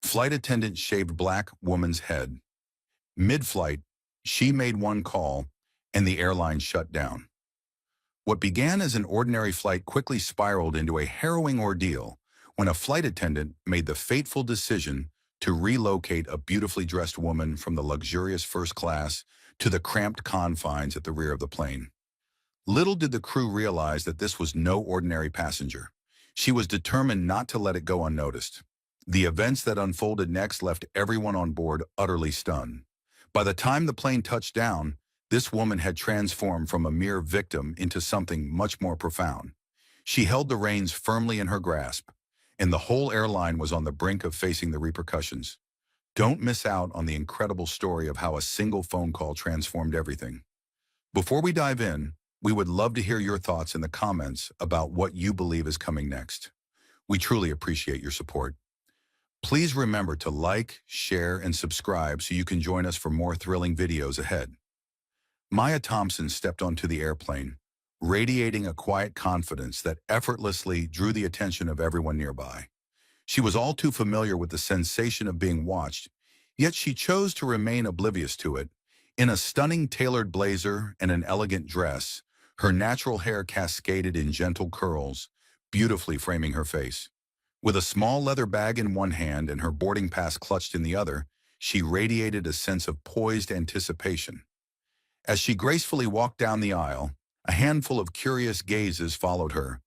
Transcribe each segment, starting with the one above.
Flight attendant shaved black woman's head. Mid-flight, she made one call, and the airline shut down. What began as an ordinary flight quickly spiraled into a harrowing ordeal when a flight attendant made the fateful decision to relocate a beautifully dressed woman from the luxurious first class to the cramped confines at the rear of the plane. Little did the crew realize that this was no ordinary passenger. She was determined not to let it go unnoticed. The events that unfolded next left everyone on board utterly stunned. By the time the plane touched down, this woman had transformed from a mere victim into something much more profound. She held the reins firmly in her grasp, and the whole airline was on the brink of facing the repercussions. Don't miss out on the incredible story of how a single phone call transformed everything. Before we dive in, we would love to hear your thoughts in the comments about what you believe is coming next. We truly appreciate your support. Please remember to like, share, and subscribe so you can join us for more thrilling videos ahead. Maya Thompson stepped onto the airplane, radiating a quiet confidence that effortlessly drew the attention of everyone nearby. She was all too familiar with the sensation of being watched, yet she chose to remain oblivious to it. In a stunning tailored blazer and an elegant dress, her natural hair cascaded in gentle curls, beautifully framing her face. With a small leather bag in one hand and her boarding pass clutched in the other, she radiated a sense of poised anticipation. As she gracefully walked down the aisle, a handful of curious gazes followed her.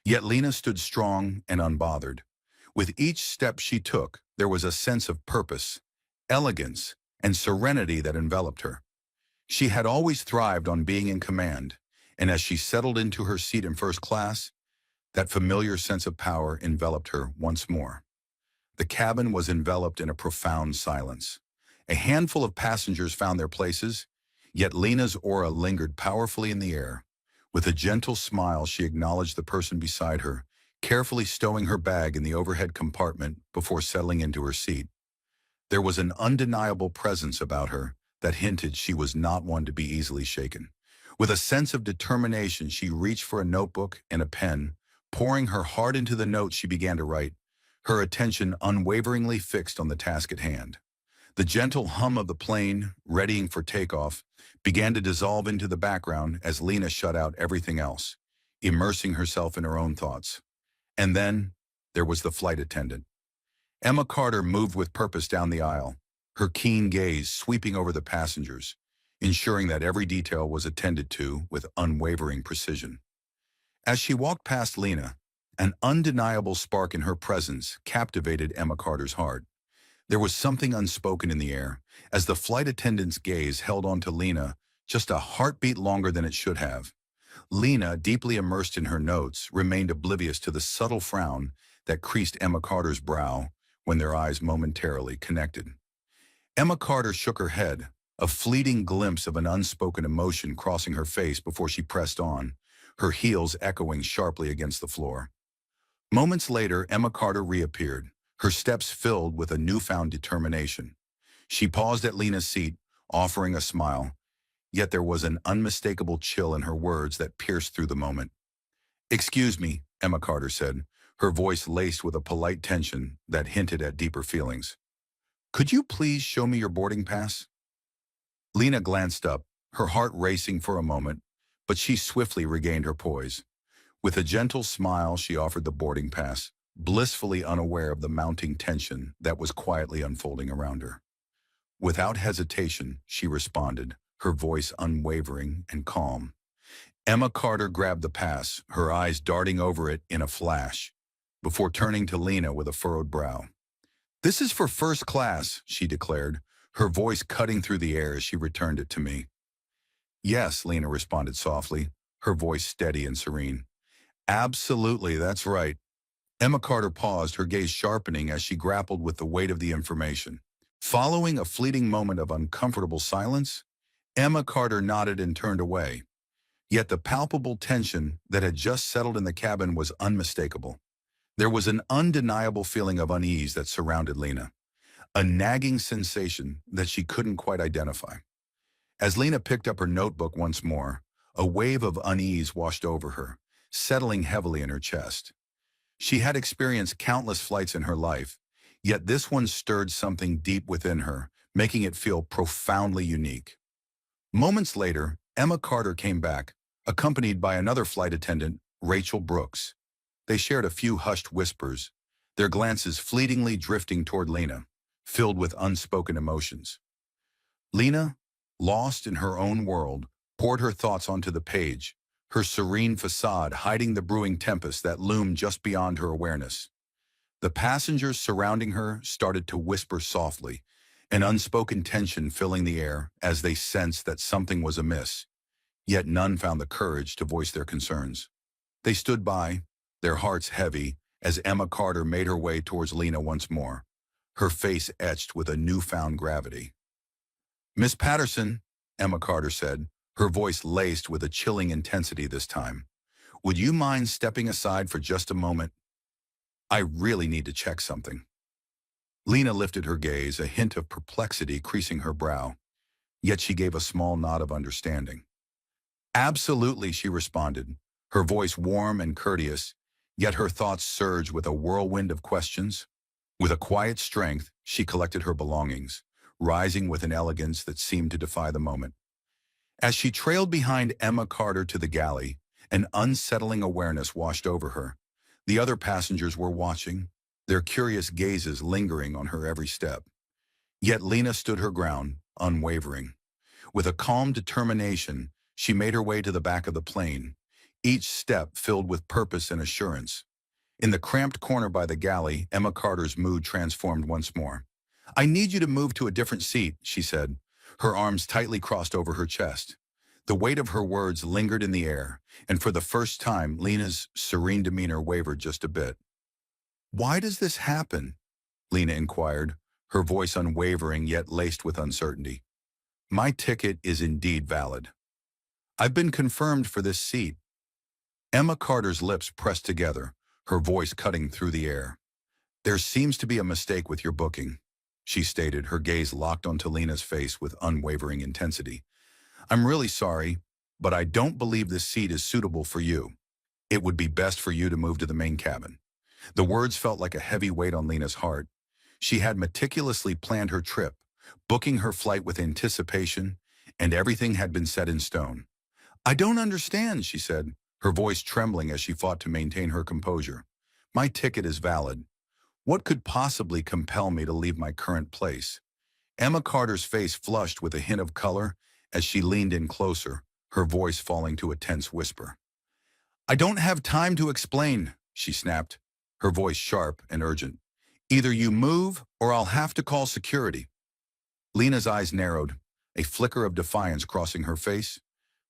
Yet Lena stood strong and unbothered. With each step she took, there was a sense of purpose, elegance, and serenity that enveloped her. She had always thrived on being in command, and as she settled into her seat in first class, that familiar sense of power enveloped her once more. The cabin was enveloped in a profound silence. A handful of passengers found their places, yet Lena's aura lingered powerfully in the air. With a gentle smile, she acknowledged the person beside her, carefully stowing her bag in the overhead compartment before settling into her seat. There was an undeniable presence about her that hinted she was not one to be easily shaken. With a sense of determination, she reached for a notebook and a pen. Pouring her heart into the notes, she began to write, her attention unwaveringly fixed on the task at hand. The gentle hum of the plane, readying for takeoff, began to dissolve into the background as Lena shut out everything else, immersing herself in her own thoughts. And then, there was the flight attendant. Emma Carter moved with purpose down the aisle, her keen gaze sweeping over the passengers, ensuring that every detail was attended to with unwavering precision. As she walked past Lena, an undeniable spark in her presence captivated Emma Carter's heart. There was something unspoken in the air, as the flight attendant's gaze held on to Lena just a heartbeat longer than it should have. Lena, deeply immersed in her notes, remained oblivious to the subtle frown that creased Emma Carter's brow when their eyes momentarily connected. Emma Carter shook her head, a fleeting glimpse of an unspoken emotion crossing her face before she pressed on, her heels echoing sharply against the floor. Moments later, Emma Carter reappeared, her steps filled with a newfound determination. She paused at Lena's seat, offering a smile, yet there was an unmistakable chill in her words that pierced through the moment. "Excuse me," Emma Carter said, her voice laced with a polite tension that hinted at deeper feelings. "Could you please show me your boarding pass?" Lena glanced up, her heart racing for a moment, but she swiftly regained her poise. With a gentle smile, she offered the boarding pass, blissfully unaware of the mounting tension that was quietly unfolding around her. Without hesitation, she responded, her voice unwavering and calm. Emma Carter grabbed the pass, her eyes darting over it in a flash, before turning to Lena with a furrowed brow. "This is for first class," she declared, her voice cutting through the air as she returned it to me. "Yes," Lena responded softly, her voice steady and serene. "Absolutely, that's right." Emma Carter paused, her gaze sharpening as she grappled with the weight of the information. Following a fleeting moment of uncomfortable silence, Emma Carter nodded and turned away. Yet the palpable tension that had just settled in the cabin was unmistakable. There was an undeniable feeling of unease that surrounded Lena, a nagging sensation that she couldn't quite identify. As Lena picked up her notebook once more, a wave of unease washed over her, settling heavily in her chest. She had experienced countless flights in her life, Yet this one stirred something deep within her, making it feel profoundly unique. Moments later, Emma Carter came back, accompanied by another flight attendant, Rachel Brooks. They shared a few hushed whispers, their glances fleetingly drifting toward Lena, filled with unspoken emotions. Lena, lost in her own world, poured her thoughts onto the page, her serene facade hiding the brewing tempest that loomed just beyond her awareness. The passengers surrounding her started to whisper softly, an unspoken tension filling the air as they sensed that something was amiss, yet none found the courage to voice their concerns. They stood by, their hearts heavy, as Emma Carter made her way towards Lena once more, her face etched with a newfound gravity. "Miss Patterson," Emma Carter said, her voice laced with a chilling intensity this time, "would you mind stepping aside for just a moment? I really need to check something." Lena lifted her gaze, a hint of perplexity creasing her brow, yet she gave a small nod of understanding. "Absolutely," she responded, her voice warm and courteous, yet her thoughts surged with a whirlwind of questions. With a quiet strength, she collected her belongings, rising with an elegance that seemed to defy the moment. As she trailed behind Emma Carter to the galley, an unsettling awareness washed over her. The other passengers were watching, their curious gazes lingering on her every step. Yet Lena stood her ground, unwavering. With a calm determination, she made her way to the back of the plane, each step filled with purpose and assurance. In the cramped corner by the galley, Emma Carter's mood transformed once more. "I need you to move to a different seat," she said, her arms tightly crossed over her chest. The weight of her words lingered in the air, and for the first time, Lena's serene demeanor wavered just a bit. "Why does this happen?" Lena inquired, her voice unwavering yet laced with uncertainty. "My ticket is indeed valid. I've been confirmed for this seat." Emma Carter's lips pressed together, her voice cutting through the air. "There seems to be a mistake with your booking," she stated, her gaze locked onto Lena's face with unwavering intensity. "I'm really sorry, but I don't believe this seat is suitable for you. It would be best for you to move to the main cabin." The words felt like a heavy weight on Lena's heart. She had meticulously planned her trip, booking her flight with anticipation, and everything had been set in stone. "I don't understand," she said, her voice trembling as she fought to maintain her composure. "My ticket is valid. What could possibly compel me to leave my current place?" Emma Carter's face flushed with a hint of color as she leaned in closer, her voice falling to a tense whisper. "I don't have time to explain," she snapped, her voice sharp and urgent. "Either you move or I'll have to call security." Lena's eyes narrowed, a flicker of defiance crossing her face,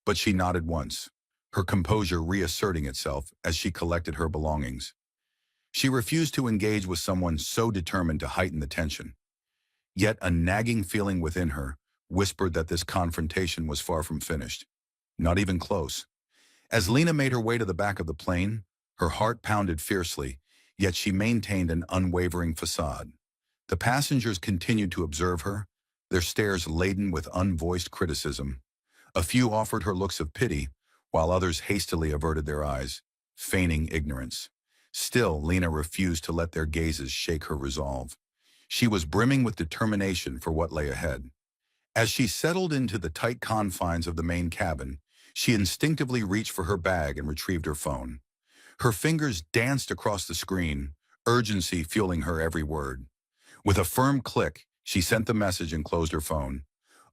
but she nodded once, her composure reasserting itself as she collected her belongings. She refused to engage with someone so determined to heighten the tension. Yet a nagging feeling within her whispered that this confrontation was far from finished. Not even close. As Lena made her way to the back of the plane, her heart pounded fiercely, yet she maintained an unwavering facade. The passengers continued to observe her, their stares laden with unvoiced criticism. A few offered her looks of pity, while others hastily averted their eyes, feigning ignorance. Still, Lena refused to let their gazes shake her resolve. She was brimming with determination for what lay ahead. As she settled into the tight confines of the main cabin, she instinctively reached for her bag and retrieved her phone. Her fingers danced across the screen, urgency fueling her every word. With a firm click, she sent the message and closed her phone,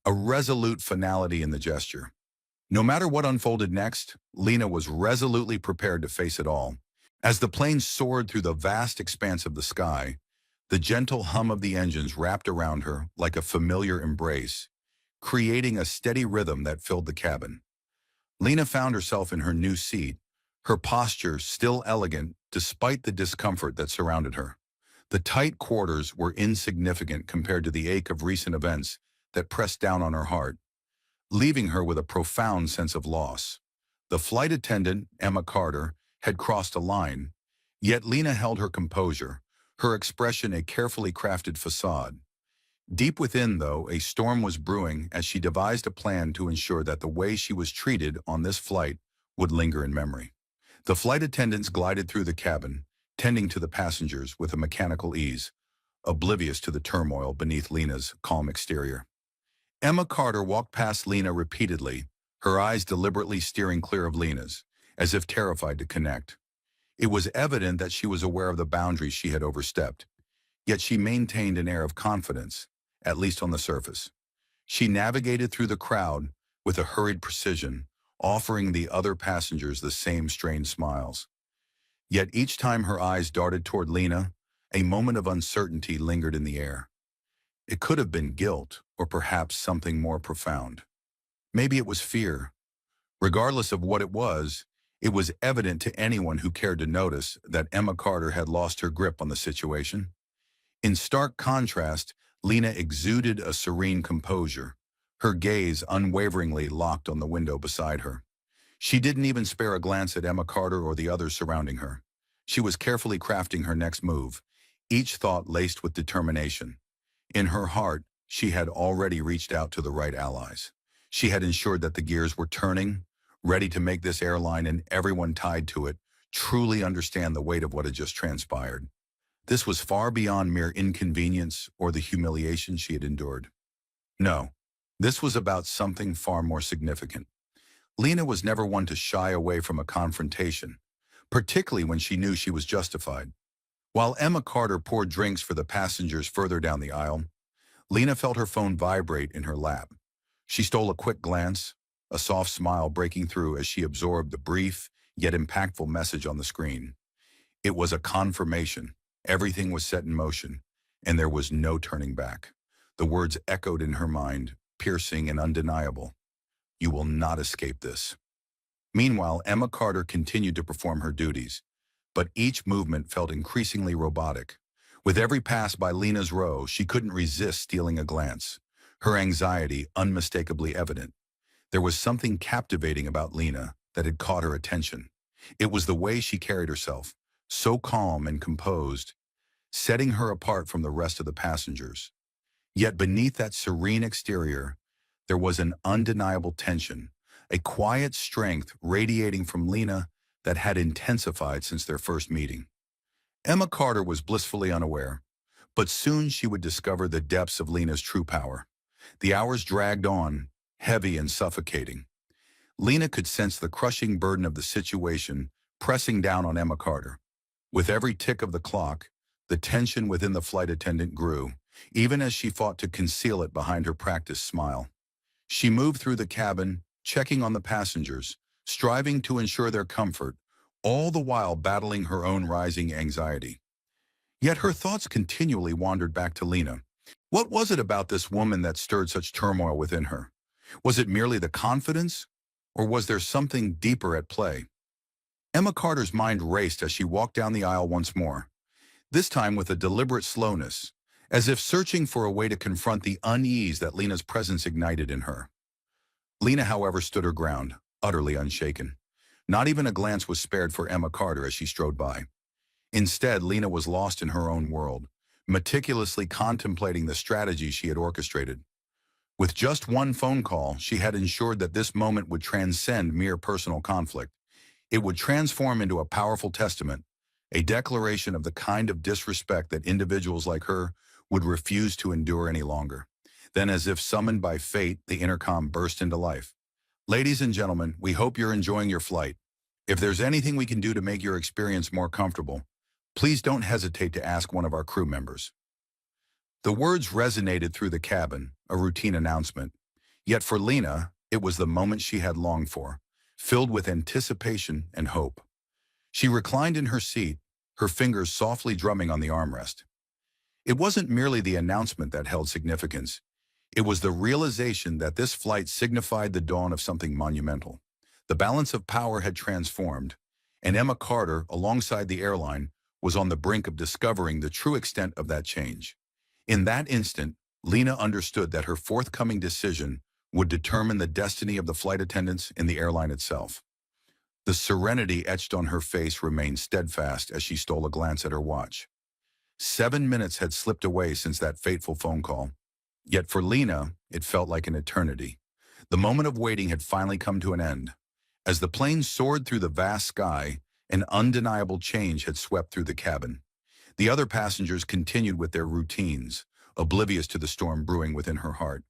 a resolute finality in the gesture. No matter what unfolded next, Lena was resolutely prepared to face it all. As the plane soared through the vast expanse of the sky, the gentle hum of the engines wrapped around her like a familiar embrace, creating a steady rhythm that filled the cabin. Lena found herself in her new seat, her posture still elegant despite the discomfort that surrounded her. The tight quarters were insignificant compared to the ache of recent events that pressed down on her heart, leaving her with a profound sense of loss. The flight attendant, Emma Carter, had crossed a line, yet Lena held her composure, her expression a carefully crafted facade. Deep within, though, a storm was brewing as she devised a plan to ensure that the way she was treated on this flight would linger in memory. The flight attendants glided through the cabin, tending to the passengers with a mechanical ease, oblivious to the turmoil beneath Lena's calm exterior. Emma Carter walked past Lena repeatedly, her eyes deliberately steering clear of Lena's, as if terrified to connect. It was evident that she was aware of the boundaries she had overstepped, yet she maintained an air of confidence, at least on the surface. She navigated through the crowd with a hurried precision, offering the other passengers the same strained smiles. Yet each time her eyes darted toward Lena, a moment of uncertainty lingered in the air. It could have been guilt, or perhaps something more profound. Maybe it was fear. Regardless of what it was evident to anyone who cared to notice that Emma Carter had lost her grip on the situation. In stark contrast, Lena exuded a serene composure, her gaze unwaveringly locked on the window beside her. She didn't even spare a glance at Emma Carter or the others surrounding her. She was carefully crafting her next move, each thought laced with determination. In her heart, she had already reached out to the right allies. She had ensured that the gears were turning, ready to make this airline and everyone tied to it truly understand the weight of what had just transpired. This was far beyond mere inconvenience or the humiliation she had endured. No, this was about something far more significant. Lena was never one to shy away from a confrontation, particularly when she knew she was justified. While Emma Carter poured drinks for the passengers further down the aisle, Lena felt her phone vibrate in her lap. She stole a quick glance, a soft smile breaking through as she absorbed the brief, yet impactful message on the screen. It was a confirmation. Everything was set in motion, and there was no turning back. The words echoed in her mind, piercing and undeniable. You will not escape this. Meanwhile, Emma Carter continued to perform her duties, but each movement felt increasingly robotic. With every pass by Lena's row, she couldn't resist stealing a glance, her anxiety unmistakably evident. There was something captivating about Lena that had caught her attention. It was the way she carried herself, so calm and composed, setting her apart from the rest of the passengers. Yet beneath that serene exterior, there was an undeniable tension, a quiet strength radiating from Lena that had intensified since their first meeting. Emma Carter was blissfully unaware, but soon she would discover the depths of Lena's true power. The hours dragged on, heavy and suffocating. Lena could sense the crushing burden of the situation pressing down on Emma Carter. With every tick of the clock, the tension within the flight attendant grew, even as she fought to conceal it behind her practiced smile. She moved through the cabin, checking on the passengers, striving to ensure their comfort, all the while battling her own rising anxiety. Yet her thoughts continually wandered back to Lena. What was it about this woman that stirred such turmoil within her? Was it merely the confidence, or was there something deeper at play? Emma Carter's mind raced as she walked down the aisle once more, this time with a deliberate slowness, as if searching for a way to confront the unease that Lena's presence ignited in her. Lena, however, stood her ground, utterly unshaken. Not even a glance was spared for Emma Carter as she strode by. Instead, Lena was lost in her own world, meticulously contemplating the strategy she had orchestrated. With just one phone call, she had ensured that this moment would transcend mere personal conflict. It would transform into a powerful testament, a declaration of the kind of disrespect that individuals like her would refuse to endure any longer. Then, as if summoned by fate, the intercom burst into life. Ladies and gentlemen, we hope you're enjoying your flight. If there's anything we can do to make your experience more comfortable, please don't hesitate to ask one of our crew members. The words resonated through the cabin, a routine announcement. Yet for Lena, it was the moment she had longed for, filled with anticipation and hope. She reclined in her seat, her fingers softly drumming on the armrest. It wasn't merely the announcement that held significance. It was the realization that this flight signified the dawn of something monumental. The balance of power had transformed, and Emma Carter, alongside the airline, was on the brink of discovering the true extent of that change. In that instant, Lena understood that her forthcoming decision would determine the destiny of the flight attendants and the airline itself. The serenity etched on her face remained steadfast as she stole a glance at her watch. 7 minutes had slipped away since that fateful phone call. Yet for Lena, it felt like an eternity. The moment of waiting had finally come to an end. As the plane soared through the vast sky, an undeniable change had swept through the cabin. The other passengers continued with their routines, oblivious to the storm brewing within her heart.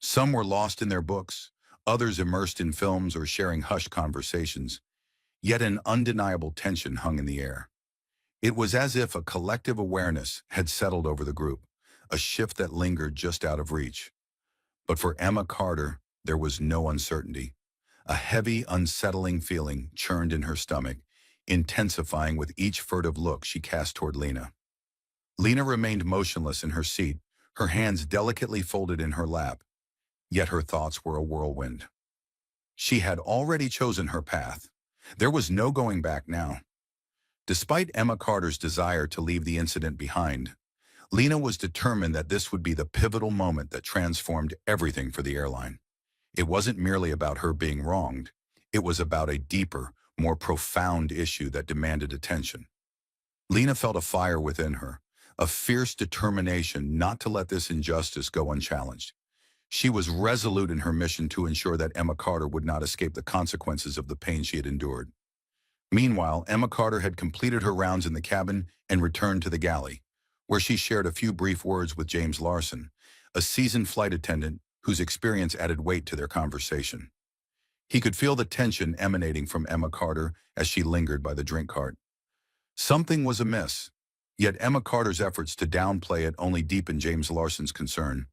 Some were lost in their books, others immersed in films or sharing hushed conversations, yet an undeniable tension hung in the air. It was as if a collective awareness had settled over the group, a shift that lingered just out of reach. But for Emma Carter, there was no uncertainty. A heavy, unsettling feeling churned in her stomach, intensifying with each furtive look she cast toward Lena. Lena remained motionless in her seat, her hands delicately folded in her lap, yet her thoughts were a whirlwind. She had already chosen her path. There was no going back now. Despite Emma Carter's desire to leave the incident behind, Lena was determined that this would be the pivotal moment that transformed everything for the airline. It wasn't merely about her being wronged. It was about a deeper, more profound issue that demanded attention. Lena felt a fire within her, a fierce determination not to let this injustice go unchallenged. She was resolute in her mission to ensure that Emma Carter would not escape the consequences of the pain she had endured. Meanwhile, Emma Carter had completed her rounds in the cabin and returned to the galley, where she shared a few brief words with James Larson, a seasoned flight attendant whose experience added weight to their conversation. He could feel the tension emanating from Emma Carter as she lingered by the drink cart. Something was amiss, yet Emma Carter's efforts to downplay it only deepened James Larson's concern.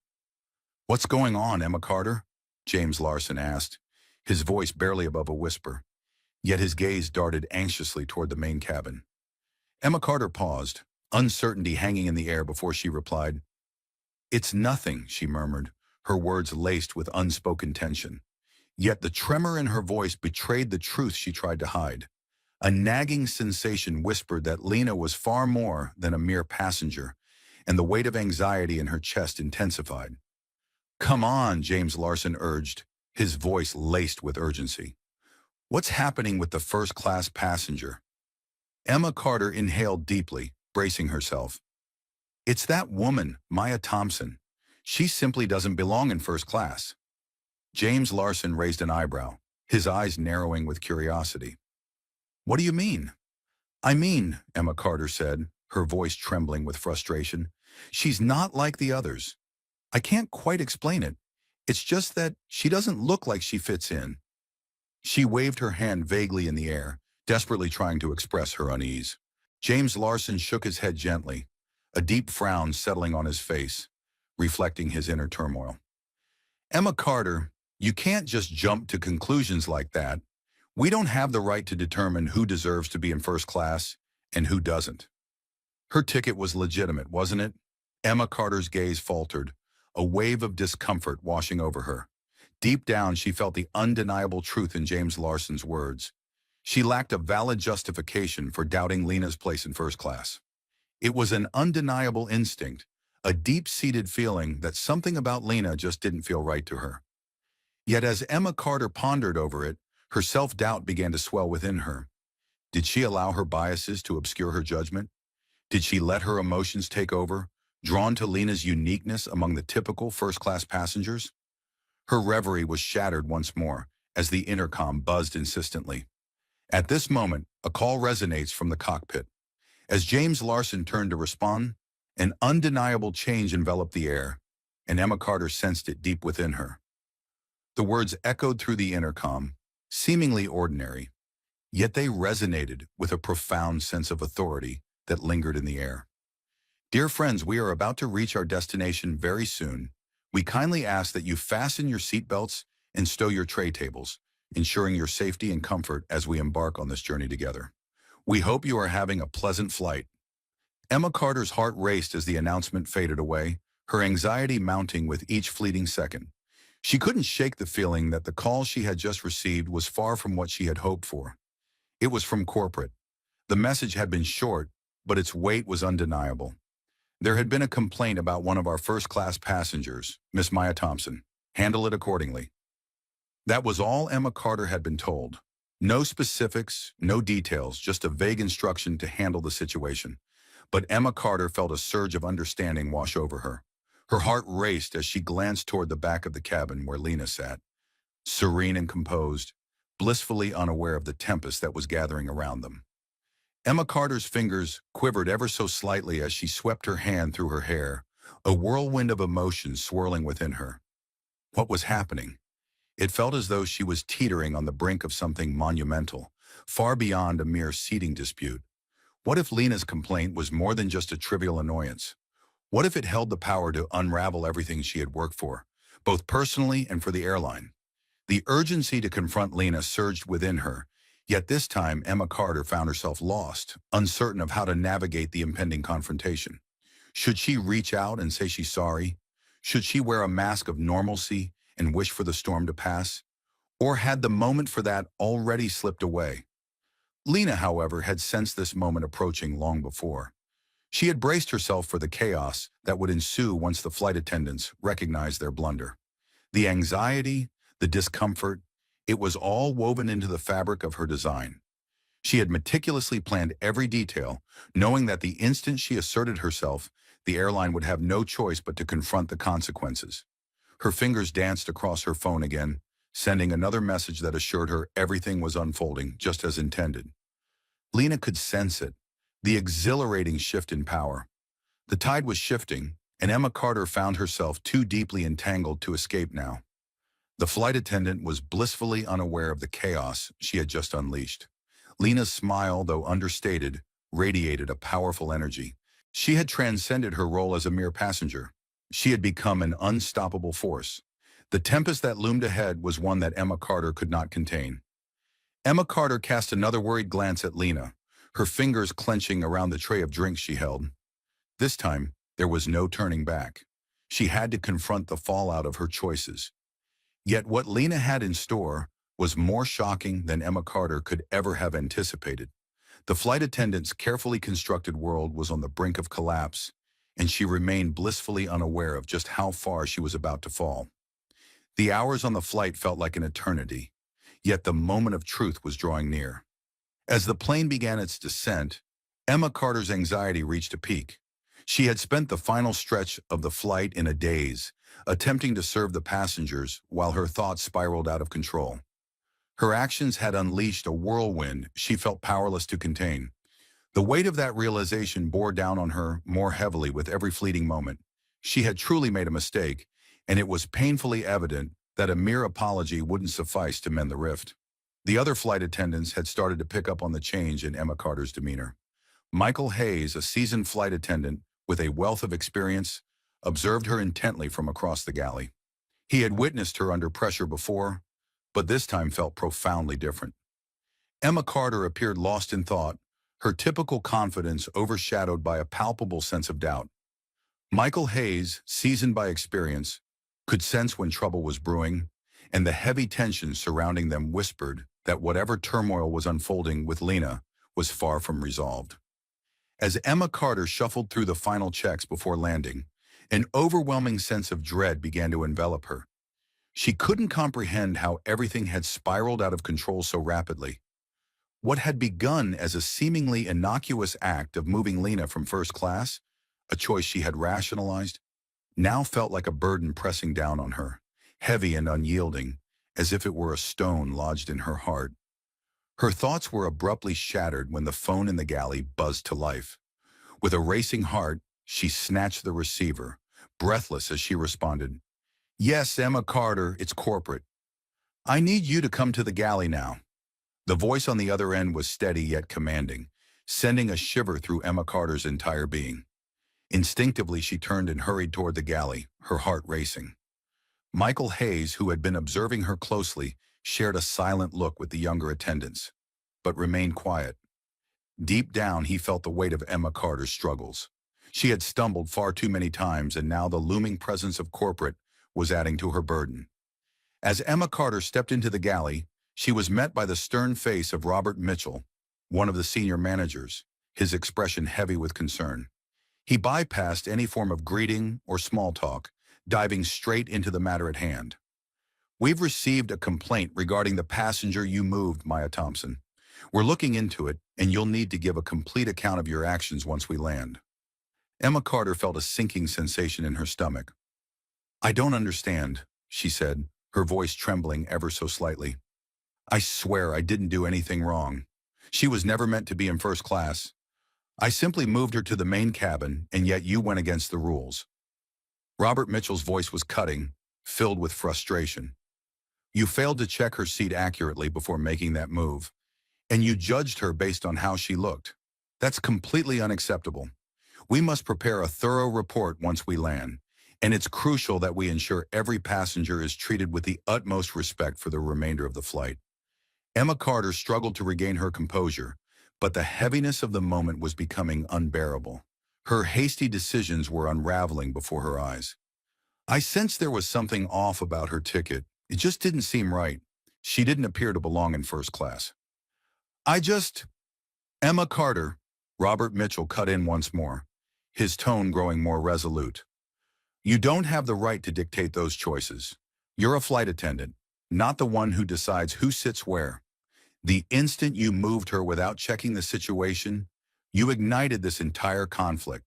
"What's going on, Emma Carter?" James Larson asked, his voice barely above a whisper, yet his gaze darted anxiously toward the main cabin. Emma Carter paused, uncertainty hanging in the air before she replied. "It's nothing," she murmured, her words laced with unspoken tension. Yet the tremor in her voice betrayed the truth she tried to hide. A nagging sensation whispered that Lena was far more than a mere passenger, and the weight of anxiety in her chest intensified. "Come on," James Larson urged, his voice laced with urgency. "What's happening with the first-class passenger?" Emma Carter inhaled deeply, bracing herself. "It's that woman, Maya Thompson. She simply doesn't belong in first class." James Larson raised an eyebrow, his eyes narrowing with curiosity. "What do you mean?" "I mean," Emma Carter said, her voice trembling with frustration, "she's not like the others. I can't quite explain it. It's just that she doesn't look like she fits in." She waved her hand vaguely in the air, desperately trying to express her unease. James Larson shook his head gently, a deep frown settling on his face, reflecting his inner turmoil. "Emma Carter, you can't just jump to conclusions like that. We don't have the right to determine who deserves to be in first class and who doesn't." Her ticket was legitimate, wasn't it? Emma Carter's gaze faltered, a wave of discomfort washing over her. Deep down, she felt the undeniable truth in James Larson's words. She lacked a valid justification for doubting Lena's place in first class. It was an undeniable instinct, a deep-seated feeling that something about Lena just didn't feel right to her. Yet as Emma Carter pondered over it, her self-doubt began to swell within her. Did she allow her biases to obscure her judgment? Did she let her emotions take over, drawn to Lena's uniqueness among the typical first-class passengers? Her reverie was shattered once more as the intercom buzzed insistently. At this moment, a call resonates from the cockpit. As James Larson turned to respond, an undeniable change enveloped the air, and Emma Carter sensed it deep within her. The words echoed through the intercom, seemingly ordinary, yet they resonated with a profound sense of authority that lingered in the air. "Dear friends, we are about to reach our destination very soon. We kindly ask that you fasten your seatbelts and stow your tray tables, ensuring your safety and comfort as we embark on this journey together. We hope you are having a pleasant flight." Emma Carter's heart raced as the announcement faded away, her anxiety mounting with each fleeting second. She couldn't shake the feeling that the call she had just received was far from what she had hoped for. It was from corporate. The message had been short, but its weight was undeniable. "There had been a complaint about one of our first-class passengers, Miss Maya Thompson. Handle it accordingly." That was all Emma Carter had been told. No specifics, no details, just a vague instruction to handle the situation. But Emma Carter felt a surge of understanding wash over her. Her heart raced as she glanced toward the back of the cabin where Lena sat, serene and composed, blissfully unaware of the tempest that was gathering around them. Emma Carter's fingers quivered ever so slightly as she swept her hand through her hair, a whirlwind of emotions swirling within her. What was happening? It felt as though she was teetering on the brink of something monumental, far beyond a mere seating dispute. What if Lena's complaint was more than just a trivial annoyance? What if it held the power to unravel everything she had worked for, both personally and for the airline? The urgency to confront Lena surged within her, yet this time Emma Carter found herself lost, uncertain of how to navigate the impending confrontation. Should she reach out and say she's sorry? Should she wear a mask of normalcy and wish for the storm to pass? Or had the moment for that already slipped away? Lena, however, had sensed this moment approaching long before. She had braced herself for the chaos that would ensue once the flight attendants recognized their blunder. The anxiety, the discomfort, it was all woven into the fabric of her design. She had meticulously planned every detail, knowing that the instant she asserted herself, the airline would have no choice but to confront the consequences. Her fingers danced across her phone again, sending another message that assured her everything was unfolding just as intended. Lena could sense it, the exhilarating shift in power. The tide was shifting, and Emma Carter found herself too deeply entangled to escape now. The flight attendant was blissfully unaware of the chaos she had just unleashed. Lena's smile, though understated, radiated a powerful energy. She had transcended her role as a mere passenger. She had become an unstoppable force. The tempest that loomed ahead was one that Emma Carter could not contain. Emma Carter cast another worried glance at Lena, her fingers clenching around the tray of drinks she held. This time, there was no turning back. She had to confront the fallout of her choices. Yet what Lena had in store was more shocking than Emma Carter could ever have anticipated. The flight attendant's carefully constructed world was on the brink of collapse, and she remained blissfully unaware of just how far she was about to fall. The hours on the flight felt like an eternity, yet the moment of truth was drawing near. As the plane began its descent, Emma Carter's anxiety reached a peak. She had spent the final stretch of the flight in a daze, attempting to serve the passengers while her thoughts spiraled out of control. Her actions had unleashed a whirlwind she felt powerless to contain. The weight of that realization bore down on her more heavily with every fleeting moment. She had truly made a mistake, and it was painfully evident that a mere apology wouldn't suffice to mend the rift. The other flight attendants had started to pick up on the change in Emma Carter's demeanor. Michael Hayes, a seasoned flight attendant with a wealth of experience, observed her intently from across the galley. He had witnessed her under pressure before, but this time felt profoundly different. Emma Carter appeared lost in thought, her typical confidence overshadowed by a palpable sense of doubt. Michael Hayes, seasoned by experience, could sense when trouble was brewing, and the heavy tension surrounding them whispered that whatever turmoil was unfolding with Lena was far from resolved. As Emma Carter shuffled through the final checks before landing, an overwhelming sense of dread began to envelop her. She couldn't comprehend how everything had spiraled out of control so rapidly. What had begun as a seemingly innocuous act of moving Lena from first class, a choice she had rationalized, now felt like a burden pressing down on her, heavy and unyielding, as if it were a stone lodged in her heart. Her thoughts were abruptly shattered when the phone in the galley buzzed to life. With a racing heart, she snatched the receiver, breathless as she responded, "Yes, Emma Carter, it's corporate. I need you to come to the galley now." The voice on the other end was steady yet commanding, sending a shiver through Emma Carter's entire being. Instinctively, she turned and hurried toward the galley, her heart racing. Michael Hayes, who had been observing her closely, shared a silent look with the younger attendants, but remained quiet. Deep down, he felt the weight of Emma Carter's struggles. She had stumbled far too many times, and now the looming presence of corporate was adding to her burden. As Emma Carter stepped into the galley, she was met by the stern face of Robert Mitchell, one of the senior managers, his expression heavy with concern. He bypassed any form of greeting or small talk, diving straight into the matter at hand. "We've received a complaint regarding the passenger you moved, Maya Thompson. We're looking into it, and you'll need to give a complete account of your actions once we land." Emma Carter felt a sinking sensation in her stomach. "I don't understand," she said, her voice trembling ever so slightly. "I swear I didn't do anything wrong." She was never meant to be in first class. I simply moved her to the main cabin, and yet you went against the rules." Robert Mitchell's voice was cutting, filled with frustration. "You failed to check her seat accurately before making that move, and you judged her based on how she looked. That's completely unacceptable. We must prepare a thorough report once we land, and it's crucial that we ensure every passenger is treated with the utmost respect for the remainder of the flight." Emma Carter struggled to regain her composure, but the heaviness of the moment was becoming unbearable. Her hasty decisions were unraveling before her eyes. "I sensed there was something off about her ticket. It just didn't seem right. She didn't appear to belong in first class. I just—" "Emma Carter," Robert Mitchell cut in once more, his tone growing more resolute. "You don't have the right to dictate those choices. You're a flight attendant, not the one who decides who sits where. The instant you moved her without checking the situation, you ignited this entire conflict.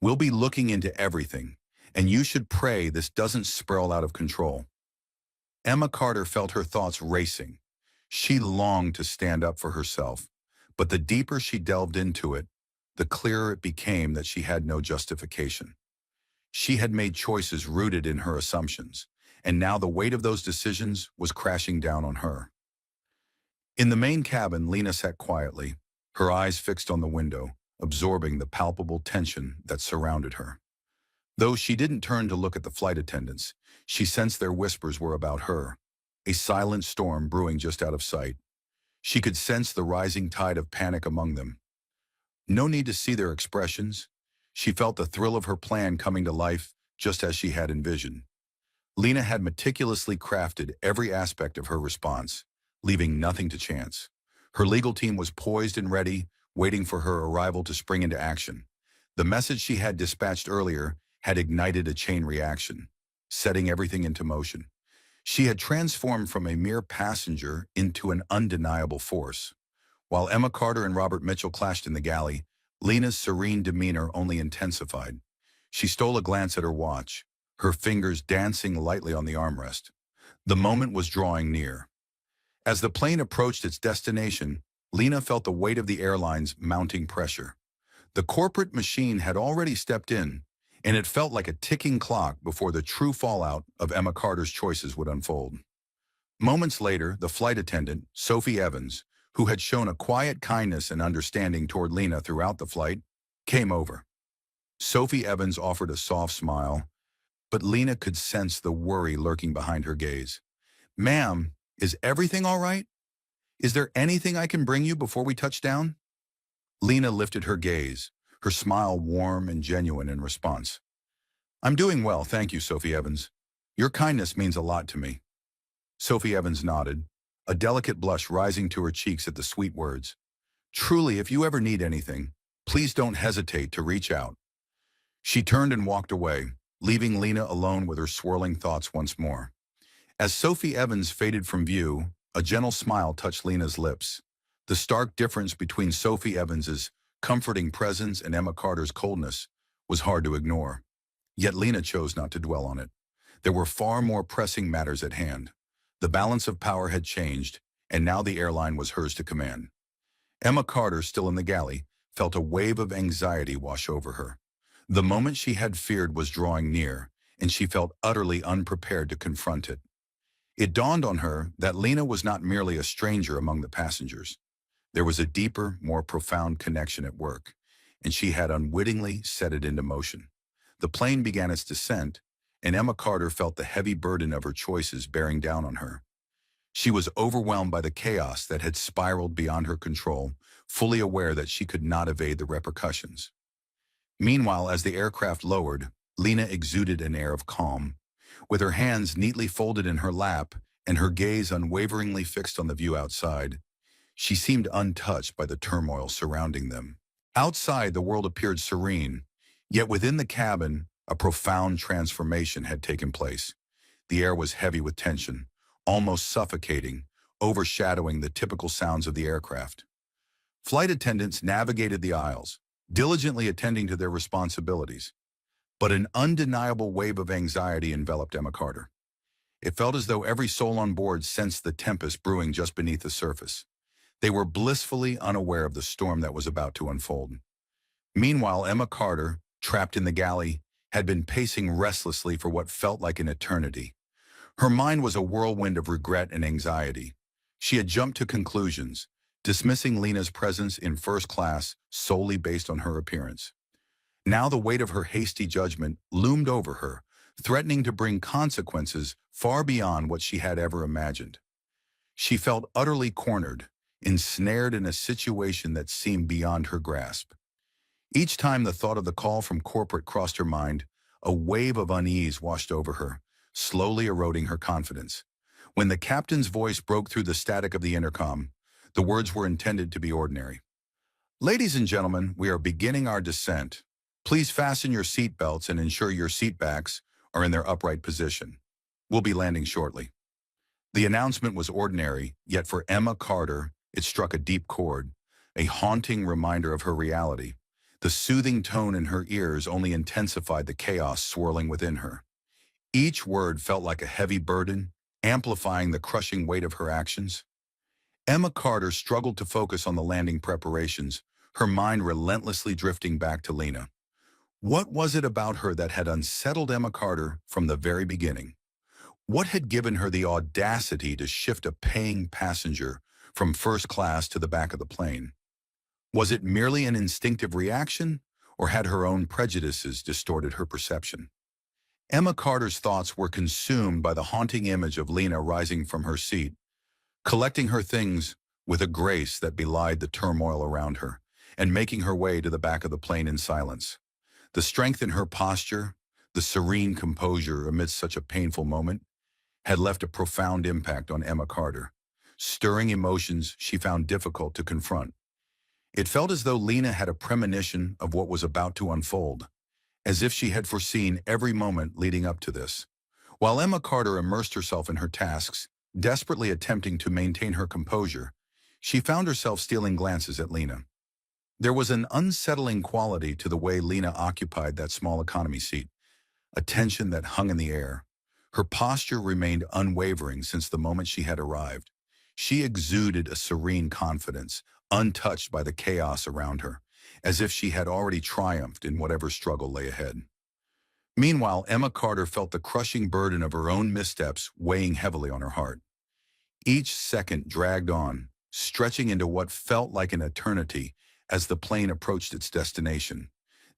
We'll be looking into everything, and you should pray this doesn't spiral out of control." Emma Carter felt her thoughts racing. She longed to stand up for herself, but the deeper she delved into it, the clearer it became that she had no justification. She had made choices rooted in her assumptions, and now the weight of those decisions was crashing down on her. In the main cabin, Lena sat quietly, her eyes fixed on the window, absorbing the palpable tension that surrounded her. Though she didn't turn to look at the flight attendants, she sensed their whispers were about her, a silent storm brewing just out of sight. She could sense the rising tide of panic among them. No need to see their expressions. She felt the thrill of her plan coming to life just as she had envisioned. Lena had meticulously crafted every aspect of her response, leaving nothing to chance. Her legal team was poised and ready, waiting for her arrival to spring into action. The message she had dispatched earlier had ignited a chain reaction, setting everything into motion. She had transformed from a mere passenger into an undeniable force. While Emma Carter and Robert Mitchell clashed in the galley, Lena's serene demeanor only intensified. She stole a glance at her watch, her fingers dancing lightly on the armrest. The moment was drawing near. As the plane approached its destination, Lena felt the weight of the airline's mounting pressure. The corporate machine had already stepped in, and it felt like a ticking clock before the true fallout of Emma Carter's choices would unfold. Moments later, the flight attendant, Sophie Evans, who had shown a quiet kindness and understanding toward Lena throughout the flight, came over. Sophie Evans offered a soft smile, but Lena could sense the worry lurking behind her gaze. "Ma'am, is everything all right? Is there anything I can bring you before we touch down?" Lena lifted her gaze, her smile warm and genuine in response. "I'm doing well, thank you, Sophie Evans. Your kindness means a lot to me." Sophie Evans nodded, a delicate blush rising to her cheeks at the sweet words. "Truly, if you ever need anything, please don't hesitate to reach out." She turned and walked away, leaving Lena alone with her swirling thoughts once more. As Sophie Evans faded from view, a gentle smile touched Lena's lips. The stark difference between Sophie Evans's comforting presence and Emma Carter's coldness was hard to ignore. Yet Lena chose not to dwell on it. There were far more pressing matters at hand. The balance of power had changed, and now the airline was hers to command. Emma Carter, still in the galley, felt a wave of anxiety wash over her. The moment she had feared was drawing near, and she felt utterly unprepared to confront it. It dawned on her that Lena was not merely a stranger among the passengers. There was a deeper, more profound connection at work, and she had unwittingly set it into motion. The plane began its descent, and Emma Carter felt the heavy burden of her choices bearing down on her. She was overwhelmed by the chaos that had spiraled beyond her control, fully aware that she could not evade the repercussions. Meanwhile, as the aircraft lowered, Lena exuded an air of calm. With her hands neatly folded in her lap and her gaze unwaveringly fixed on the view outside, she seemed untouched by the turmoil surrounding them. Outside, the world appeared serene, yet within the cabin, a profound transformation had taken place. The air was heavy with tension, almost suffocating, overshadowing the typical sounds of the aircraft. Flight attendants navigated the aisles, diligently attending to their responsibilities. But an undeniable wave of anxiety enveloped Emma Carter. It felt as though every soul on board sensed the tempest brewing just beneath the surface. They were blissfully unaware of the storm that was about to unfold. Meanwhile, Emma Carter, trapped in the galley, had been pacing restlessly for what felt like an eternity. Her mind was a whirlwind of regret and anxiety. She had jumped to conclusions, dismissing Lena's presence in first class solely based on her appearance. Now the weight of her hasty judgment loomed over her, threatening to bring consequences far beyond what she had ever imagined. She felt utterly cornered, ensnared in a situation that seemed beyond her grasp. Each time the thought of the call from corporate crossed her mind, a wave of unease washed over her, slowly eroding her confidence. When the captain's voice broke through the static of the intercom, the words were intended to be ordinary. "Ladies and gentlemen, we are beginning our descent. Please fasten your seat belts and ensure your seat backs are in their upright position. We'll be landing shortly." The announcement was ordinary, yet for Emma Carter, it struck a deep chord, a haunting reminder of her reality. The soothing tone in her ears only intensified the chaos swirling within her. Each word felt like a heavy burden, amplifying the crushing weight of her actions. Emma Carter struggled to focus on the landing preparations, her mind relentlessly drifting back to Lena. What was it about her that had unsettled Emma Carter from the very beginning? What had given her the audacity to shift a paying passenger from first class to the back of the plane? Was it merely an instinctive reaction, or had her own prejudices distorted her perception? Emma Carter's thoughts were consumed by the haunting image of Lena rising from her seat, collecting her things with a grace that belied the turmoil around her, and making her way to the back of the plane in silence. The strength in her posture, the serene composure amidst such a painful moment, had left a profound impact on Emma Carter, stirring emotions she found difficult to confront. It felt as though Lena had a premonition of what was about to unfold, as if she had foreseen every moment leading up to this. While Emma Carter immersed herself in her tasks, desperately attempting to maintain her composure, she found herself stealing glances at Lena. There was an unsettling quality to the way Lena occupied that small economy seat, a tension that hung in the air. Her posture remained unwavering since the moment she had arrived. She exuded a serene confidence, untouched by the chaos around her, as if she had already triumphed in whatever struggle lay ahead. Meanwhile, Emma Carter felt the crushing burden of her own missteps weighing heavily on her heart. Each second dragged on, stretching into what felt like an eternity as the plane approached its destination.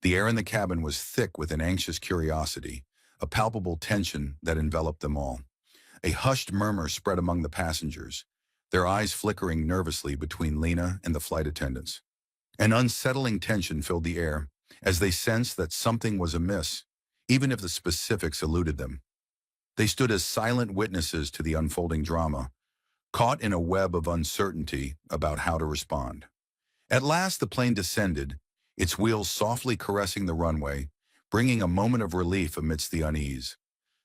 The air in the cabin was thick with an anxious curiosity, a palpable tension that enveloped them all. A hushed murmur spread among the passengers, their eyes flickering nervously between Lena and the flight attendants. An unsettling tension filled the air as they sensed that something was amiss, even if the specifics eluded them. They stood as silent witnesses to the unfolding drama, caught in a web of uncertainty about how to respond. At last the plane descended, its wheels softly caressing the runway, bringing a moment of relief amidst the unease.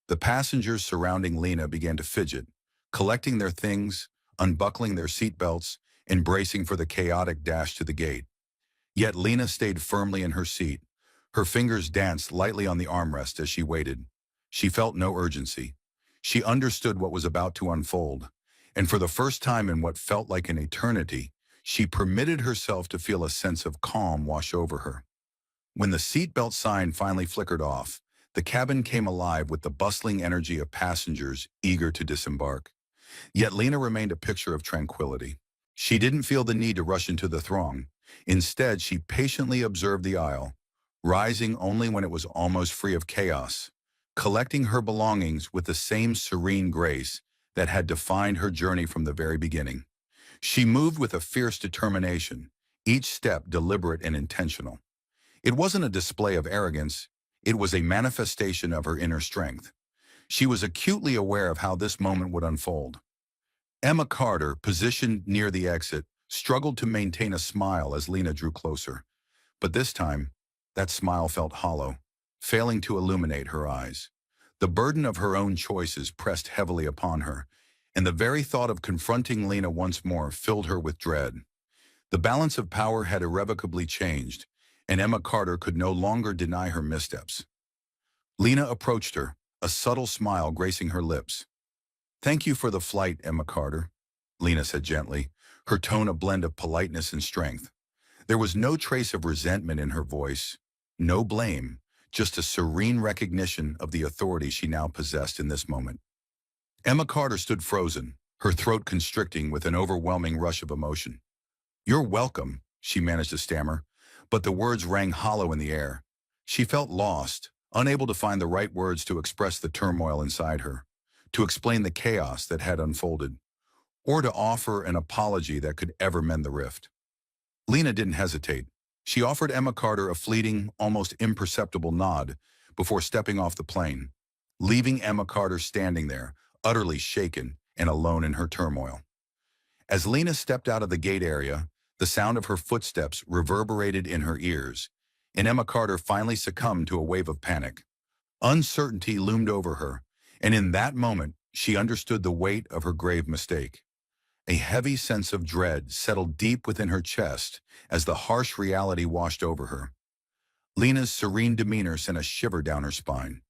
The passengers surrounding Lena began to fidget, collecting their things, unbuckling their seatbelts, and bracing for the chaotic dash to the gate. Yet Lena stayed firmly in her seat. Her fingers danced lightly on the armrest as she waited. She felt no urgency. She understood what was about to unfold, and for the first time in what felt like an eternity, she permitted herself to feel a sense of calm wash over her. When the seatbelt sign finally flickered off, the cabin came alive with the bustling energy of passengers eager to disembark. Yet Lena remained a picture of tranquility. She didn't feel the need to rush into the throng. Instead, she patiently observed the aisle, rising only when it was almost free of chaos, collecting her belongings with the same serene grace that had defined her journey from the very beginning. She moved with a fierce determination, each step deliberate and intentional. It wasn't a display of arrogance, it was a manifestation of her inner strength. She was acutely aware of how this moment would unfold. Emma Carter, positioned near the exit, struggled to maintain a smile as Lena drew closer. But this time, that smile felt hollow, failing to illuminate her eyes. The burden of her own choices pressed heavily upon her, and the very thought of confronting Lena once more filled her with dread. The balance of power had irrevocably changed, and Emma Carter could no longer deny her missteps. Lena approached her, a subtle smile gracing her lips. "Thank you for the flight, Emma Carter," Lena said gently, her tone a blend of politeness and strength. There was no trace of resentment in her voice, no blame, just a serene recognition of the authority she now possessed in this moment. Emma Carter stood frozen, her throat constricting with an overwhelming rush of emotion. "You're welcome," she managed to stammer, but the words rang hollow in the air. She felt lost, unable to find the right words to express the turmoil inside her, to explain the chaos that had unfolded, or to offer an apology that could ever mend the rift. Lena didn't hesitate. She offered Emma Carter a fleeting, almost imperceptible nod before stepping off the plane, leaving Emma Carter standing there, utterly shaken and alone in her turmoil. As Lena stepped out of the gate area, the sound of her footsteps reverberated in her ears, and Emma Carter finally succumbed to a wave of panic. Uncertainty loomed over her, and in that moment, she understood the weight of her grave mistake. A heavy sense of dread settled deep within her chest as the harsh reality washed over her. Lena's serene demeanor sent a shiver down her spine.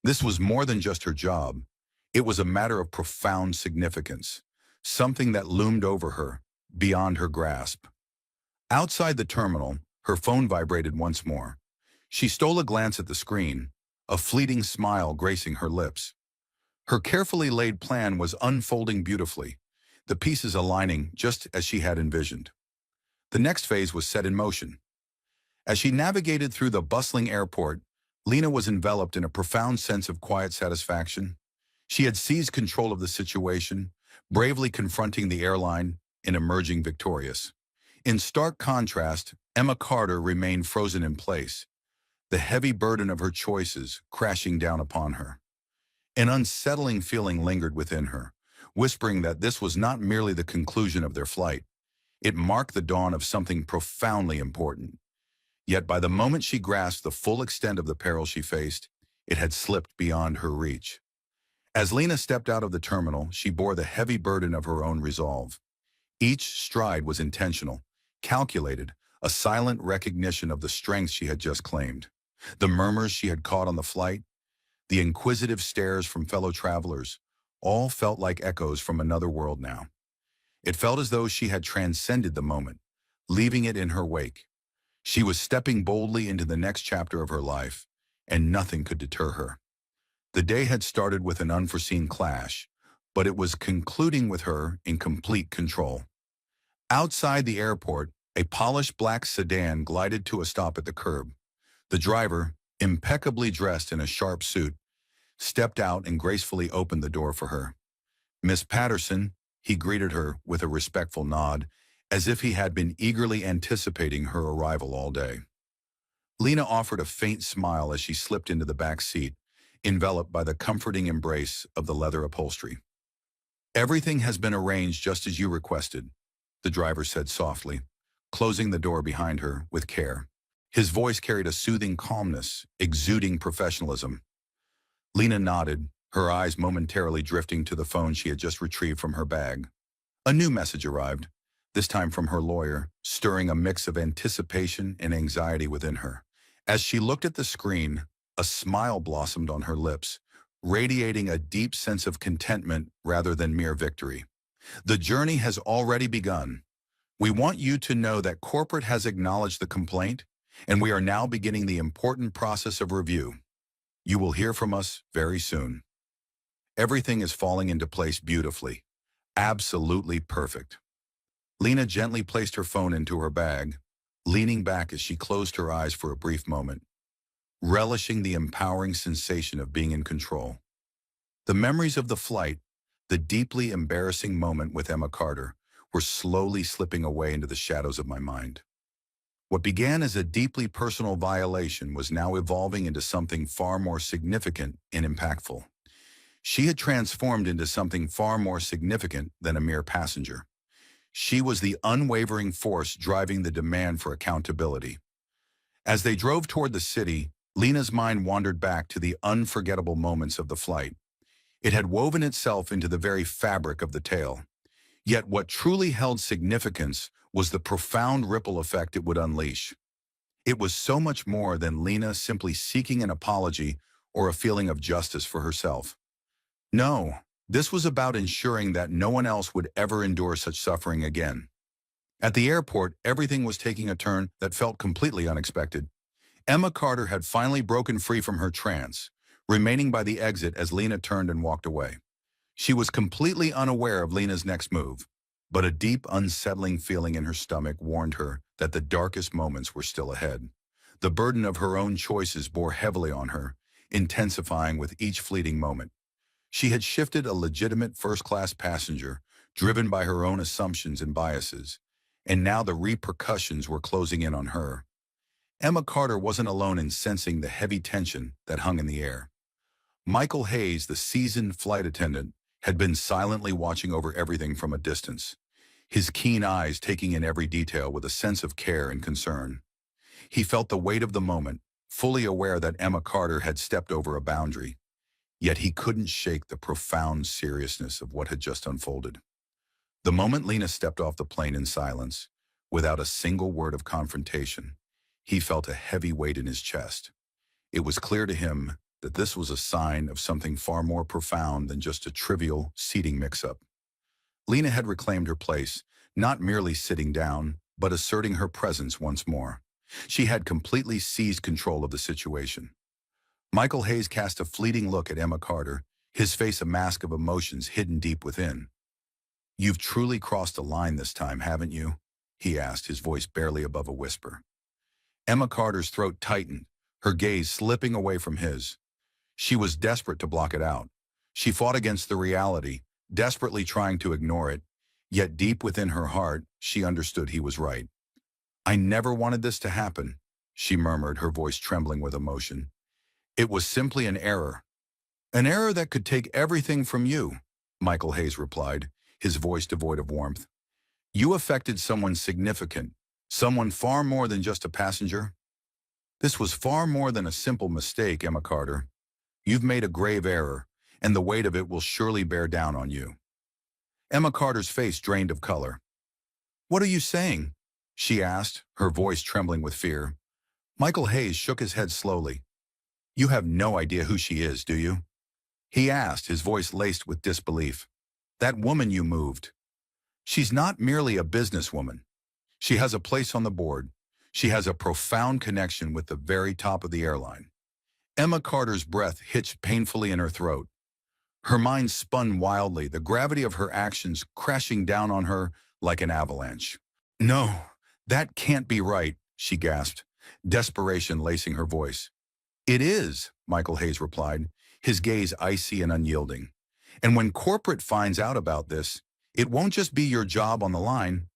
This was more than just her job. It was a matter of profound significance, something that loomed over her, beyond her grasp. Outside the terminal, her phone vibrated once more. She stole a glance at the screen, a fleeting smile gracing her lips. Her carefully laid plan was unfolding beautifully, the pieces aligning just as she had envisioned. The next phase was set in motion. As she navigated through the bustling airport, Lena was enveloped in a profound sense of quiet satisfaction. She had seized control of the situation, bravely confronting the airline and emerging victorious. In stark contrast, Emma Carter remained frozen in place, the heavy burden of her choices crashing down upon her. An unsettling feeling lingered within her, whispering that this was not merely the conclusion of their flight. It marked the dawn of something profoundly important. Yet by the moment she grasped the full extent of the peril she faced, it had slipped beyond her reach. As Lena stepped out of the terminal, she bore the heavy burden of her own resolve. Each stride was intentional, calculated, a silent recognition of the strength she had just claimed. The murmurs she had caught on the flight, the inquisitive stares from fellow travelers, all felt like echoes from another world now. It felt as though she had transcended the moment, leaving it in her wake. She was stepping boldly into the next chapter of her life, and nothing could deter her. The day had started with an unforeseen clash, but it was concluding with her in complete control. Outside the airport, a polished black sedan glided to a stop at the curb. The driver, impeccably dressed in a sharp suit, stepped out and gracefully opened the door for her. "Miss Patterson," he greeted her with a respectful nod, as if he had been eagerly anticipating her arrival all day. Lena offered a faint smile as she slipped into the back seat, enveloped by the comforting embrace of the leather upholstery. "Everything has been arranged just as you requested," the driver said softly, closing the door behind her with care. His voice carried a soothing calmness, exuding professionalism. Lena nodded, her eyes momentarily drifting to the phone she had just retrieved from her bag. A new message arrived, this time from her lawyer, stirring a mix of anticipation and anxiety within her. As she looked at the screen, a smile blossomed on her lips, radiating a deep sense of contentment rather than mere victory. "The journey has already begun. We want you to know that corporate has acknowledged the complaint, and we are now beginning the important process of review. You will hear from us very soon. Everything is falling into place beautifully. Absolutely perfect." Lena gently placed her phone into her bag, leaning back as she closed her eyes for a brief moment, relishing the empowering sensation of being in control. The memories of the flight, the deeply embarrassing moment with Emma Carter, were slowly slipping away into the shadows of my mind. What began as a deeply personal violation was now evolving into something far more significant and impactful. She had transformed into something far more significant than a mere passenger. She was the unwavering force driving the demand for accountability. As they drove toward the city, Lena's mind wandered back to the unforgettable moments of the flight. It had woven itself into the very fabric of the tale. Yet what truly held significance was the profound ripple effect it would unleash. It was so much more than Lena simply seeking an apology or a feeling of justice for herself. No, This was about ensuring that no one else would ever endure such suffering again. At the airport, everything was taking a turn that felt completely unexpected. Emma Carter had finally broken free from her trance, remaining by the exit as Lena turned and walked away. She was completely unaware of Lena's next move, but a deep, unsettling feeling in her stomach warned her that the darkest moments were still ahead. The burden of her own choices bore heavily on her, intensifying with each fleeting moment. She had shifted a legitimate first-class passenger, driven by her own assumptions and biases, and now the repercussions were closing in on her. Emma Carter wasn't alone in sensing the heavy tension that hung in the air. Michael Hayes, the seasoned flight attendant, had been silently watching over everything from a distance, his keen eyes taking in every detail with a sense of care and concern. He felt the weight of the moment, fully aware that Emma Carter had stepped over a boundary, yet he couldn't shake the profound seriousness of what had just unfolded. The moment Lena stepped off the plane in silence, without a single word of confrontation, he felt a heavy weight in his chest. It was clear to him that this was a sign of something far more profound than just a trivial seating mix-up. Lena had reclaimed her place, not merely sitting down, but asserting her presence once more. She had completely seized control of the situation. Michael Hayes cast a fleeting look at Emma Carter, his face a mask of emotions hidden deep within. "You've truly crossed a line this time, haven't you?" he asked, his voice barely above a whisper. Emma Carter's throat tightened, her gaze slipping away from his. She was desperate to block it out. She fought against the reality, desperately trying to ignore it, yet deep within her heart, she understood he was right. "I never wanted this to happen," she murmured, her voice trembling with emotion. "It was simply an error. An error that could take everything from you," Michael Hayes replied, his voice devoid of warmth. "You affected someone significant, someone far more than just a passenger. This was far more than a simple mistake, Emma Carter. You've made a grave error, and the weight of it will surely bear down on you." Emma Carter's face drained of color. "What are you saying?" she asked, her voice trembling with fear. Michael Hayes shook his head slowly. "You have no idea who she is, do you?" he asked, his voice laced with disbelief. "That woman you moved. She's not merely a businesswoman. She has a place on the board. She has a profound connection with the very top of the airline." Emma Carter's breath hitched painfully in her throat. Her mind spun wildly, the gravity of her actions crashing down on her like an avalanche. "No, that can't be right," she gasped, desperation lacing her voice. "It is," Michael Hayes replied, his gaze icy and unyielding. "And when corporate finds out about this, it won't just be your job on the line.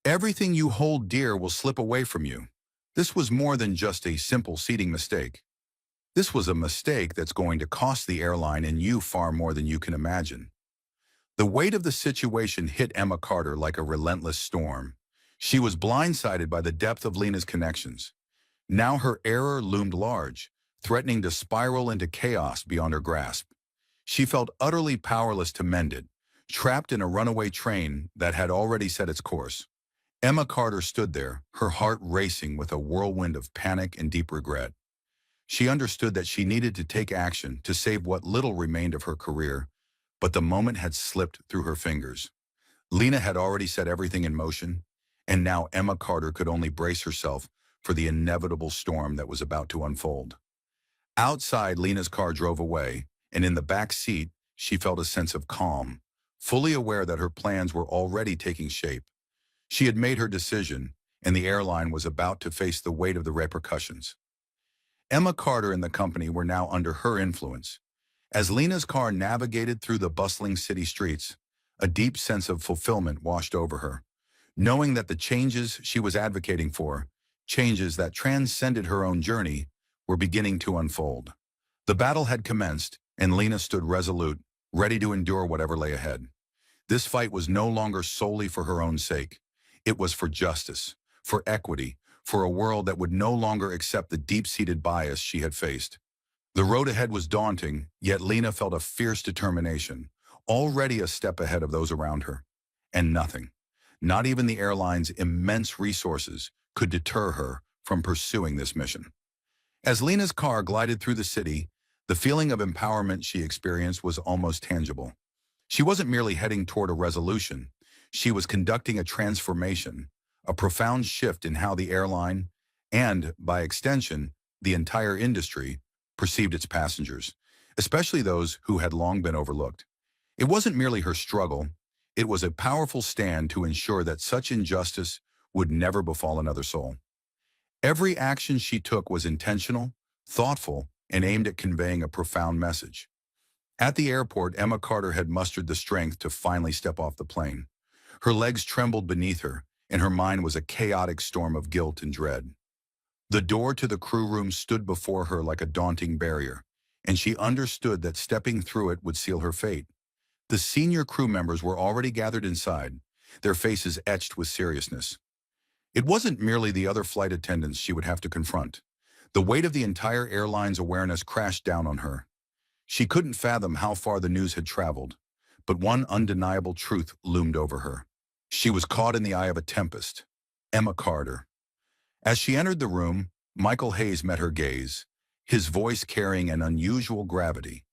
Everything you hold dear will slip away from you. This was more than just a simple seating mistake. This was a mistake that's going to cost the airline and you far more than you can imagine." The weight of the situation hit Emma Carter like a relentless storm. She was blindsided by the depth of Lena's connections. Now her error loomed large, threatening to spiral into chaos beyond her grasp. She felt utterly powerless to mend it, trapped in a runaway train that had already set its course. Emma Carter stood there, her heart racing with a whirlwind of panic and deep regret. She understood that she needed to take action to save what little remained of her career, but the moment had slipped through her fingers. Lena had already set everything in motion, and now Emma Carter could only brace herself for the inevitable storm that was about to unfold. Outside, Lena's car drove away, and in the back seat, she felt a sense of calm, fully aware that her plans were already taking shape. She had made her decision, and the airline was about to face the weight of the repercussions. Emma Carter and the company were now under her influence. As Lena's car navigated through the bustling city streets, a deep sense of fulfillment washed over her, knowing that the changes she was advocating for, changes that transcended her own journey, were beginning to unfold. The battle had commenced, and Lena stood resolute, ready to endure whatever lay ahead. This fight was no longer solely for her own sake. It was for justice, for equity, for a world that would no longer accept the deep-seated bias she had faced. The road ahead was daunting, yet Lena felt a fierce determination, already a step ahead of those around her. And nothing, not even the airline's immense resources, could deter her from pursuing this mission. As Lena's car glided through the city, the feeling of empowerment she experienced was almost tangible. She wasn't merely heading toward a resolution. She was conducting a transformation, a profound shift in how the airline, and, by extension, the entire industry, perceived its passengers, especially those who had long been overlooked. It wasn't merely her struggle, it was a powerful stand to ensure that such injustice would never befall another soul. Every action she took was intentional, thoughtful, and aimed at conveying a profound message. At the airport, Emma Carter had mustered the strength to finally step off the plane. Her legs trembled beneath her, and her mind was a chaotic storm of guilt and dread. The door to the crew room stood before her like a daunting barrier, and she understood that stepping through it would seal her fate. The senior crew members were already gathered inside, their faces etched with seriousness. It wasn't merely the other flight attendants she would have to confront. The weight of the entire airline's awareness crashed down on her. She couldn't fathom how far the news had traveled, but one undeniable truth loomed over her. She was caught in the eye of a tempest. Emma Carter. As she entered the room, Michael Hayes met her gaze, his voice carrying an unusual gravity.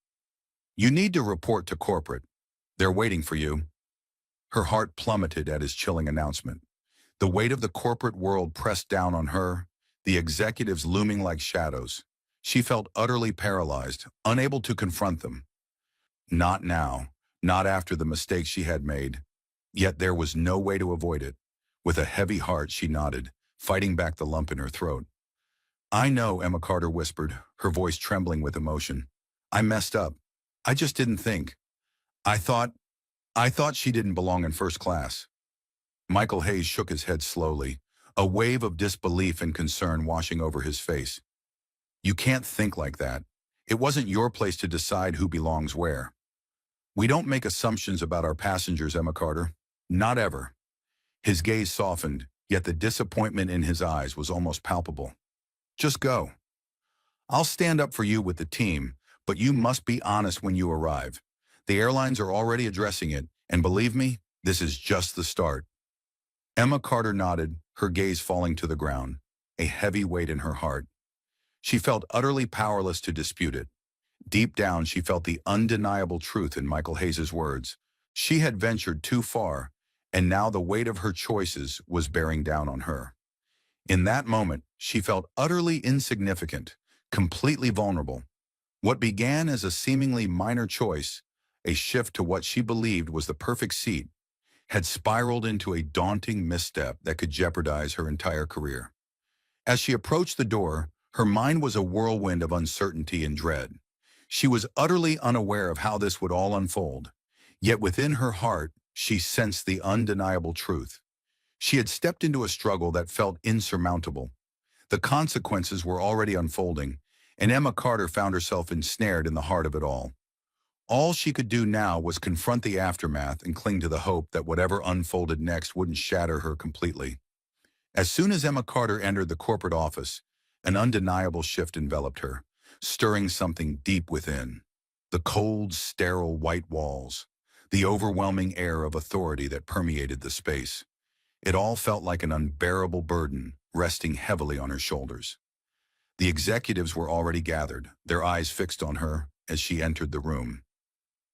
"You need to report to corporate. They're waiting for you." Her heart plummeted at his chilling announcement. The weight of the corporate world pressed down on her, the executives looming like shadows. She felt utterly paralyzed, unable to confront them. Not now, not after the mistakes she had made. Yet there was no way to avoid it. With a heavy heart, she nodded, fighting back the lump in her throat. "I know," Emma Carter whispered, her voice trembling with emotion. "I messed up. I just didn't think. I thought she didn't belong in first class." Michael Hayes shook his head slowly, a wave of disbelief and concern washing over his face. "You can't think like that. It wasn't your place to decide who belongs where. We don't make assumptions about our passengers, Emma Carter. Not ever." His gaze softened, yet the disappointment in his eyes was almost palpable. "Just go. I'll stand up for you with the team, but you must be honest when you arrive. The airlines are already addressing it, and believe me, this is just the start." Emma Carter nodded, her gaze falling to the ground, a heavy weight in her heart. She felt utterly powerless to dispute it. Deep down, she felt the undeniable truth in Michael Hayes' words. She had ventured too far, and now the weight of her choices was bearing down on her. In that moment, she felt utterly insignificant, completely vulnerable. What began as a seemingly minor choice, a shift to what she believed was the perfect seat, had spiraled into a daunting misstep that could jeopardize her entire career. As she approached the door, her mind was a whirlwind of uncertainty and dread. She was utterly unaware of how this would all unfold, yet within her heart, she sensed the undeniable truth. She had stepped into a struggle that felt insurmountable. The consequences were already unfolding, and Emma Carter found herself ensnared in the heart of it all. All she could do now was confront the aftermath and cling to the hope that whatever unfolded next wouldn't shatter her completely. As soon as Emma Carter entered the corporate office, an undeniable shift enveloped her, stirring something deep within. The cold, sterile white walls, the overwhelming air of authority that permeated the space. It all felt like an unbearable burden resting heavily on her shoulders. The executives were already gathered, their eyes fixed on her as she entered the room.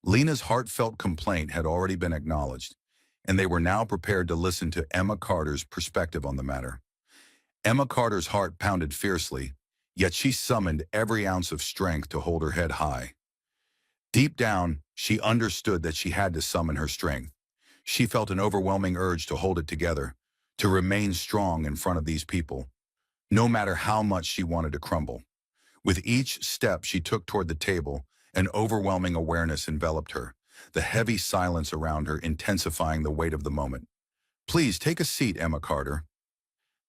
Lena's heartfelt complaint had already been acknowledged, and they were now prepared to listen to Emma Carter's perspective on the matter. Emma Carter's heart pounded fiercely, yet she summoned every ounce of strength to hold her head high. Deep down, she understood that she had to summon her strength. She felt an overwhelming urge to hold it together, to remain strong in front of these people, no matter how much she wanted to crumble. With each step she took toward the table, an overwhelming awareness enveloped her, the heavy silence around her intensifying the weight of the moment. "Please take a seat, Emma Carter."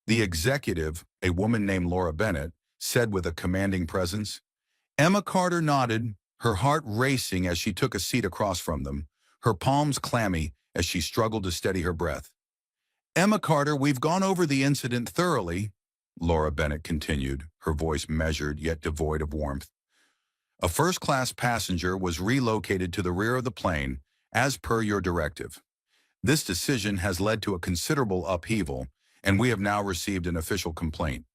The executive, a woman named Laura Bennett, said with a commanding presence. Emma Carter nodded, her heart racing as she took a seat across from them, her palms clammy as she struggled to steady her breath. "Emma Carter, we've gone over the incident thoroughly," Laura Bennett continued, her voice measured yet devoid of warmth. "A first-class passenger was relocated to the rear of the plane, as per your directive. This decision has led to a considerable upheaval, and we have now received an official complaint."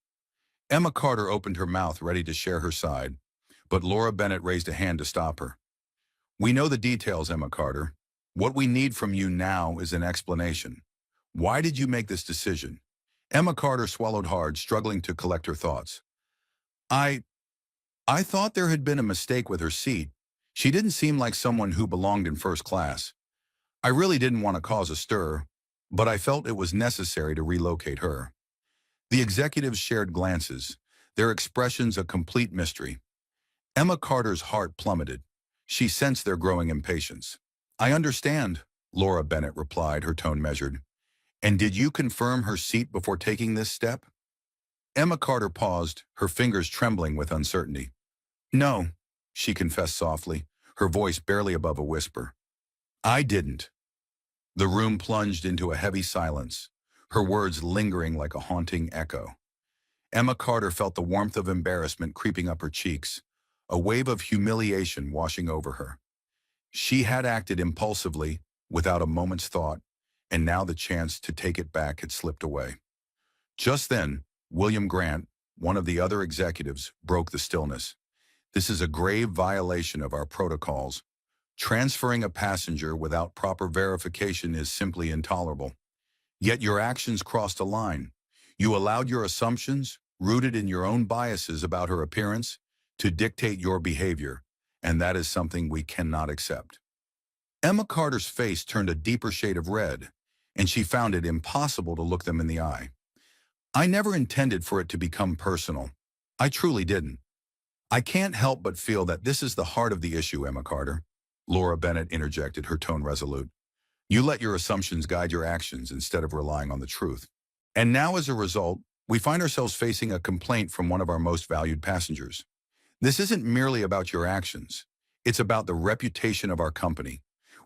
Emma Carter opened her mouth ready to share her side, but Laura Bennett raised a hand to stop her. "We know the details, Emma Carter. What we need from you now is an explanation. Why did you make this decision? Emma Carter swallowed hard, struggling to collect her thoughts. I, I thought there had been a mistake with her seat. She didn't seem like someone who belonged in first class. I really didn't want to cause a stir, but I felt it was necessary to relocate her. The executives shared glances, their expressions a complete mystery. Emma Carter's heart plummeted. She sensed their growing impatience. I understand, Laura Bennett replied, her tone measured. And did you confirm her seat before taking this step? Emma Carter paused, her fingers trembling with uncertainty. No, she confessed softly, her voice barely above a whisper. I didn't. The room plunged into a heavy silence, her words lingering like a haunting echo. Emma Carter felt the warmth of embarrassment creeping up her cheeks, a wave of humiliation washing over her. She had acted impulsively, without a moment's thought, and now the chance to take it back had slipped away. Just then, William Grant, one of the other executives, broke the stillness. This is a grave violation of our protocols. Transferring a passenger without proper verification is simply intolerable. Yet your actions crossed a line. You allowed your assumptions, rooted in your own biases about her appearance, to dictate your behavior, and that is something we cannot accept. Emma Carter's face turned a deeper shade of red, and she found it impossible to look them in the eye. I never intended for it to become personal. I truly didn't. I can't help but feel that this is the heart of the issue, Emma Carter. Laura Bennett interjected, her tone resolute. You let your assumptions guide your actions instead of relying on the truth. And now, as a result, we find ourselves facing a complaint from one of our most valued passengers. This isn't merely about your actions. It's about the reputation of our company.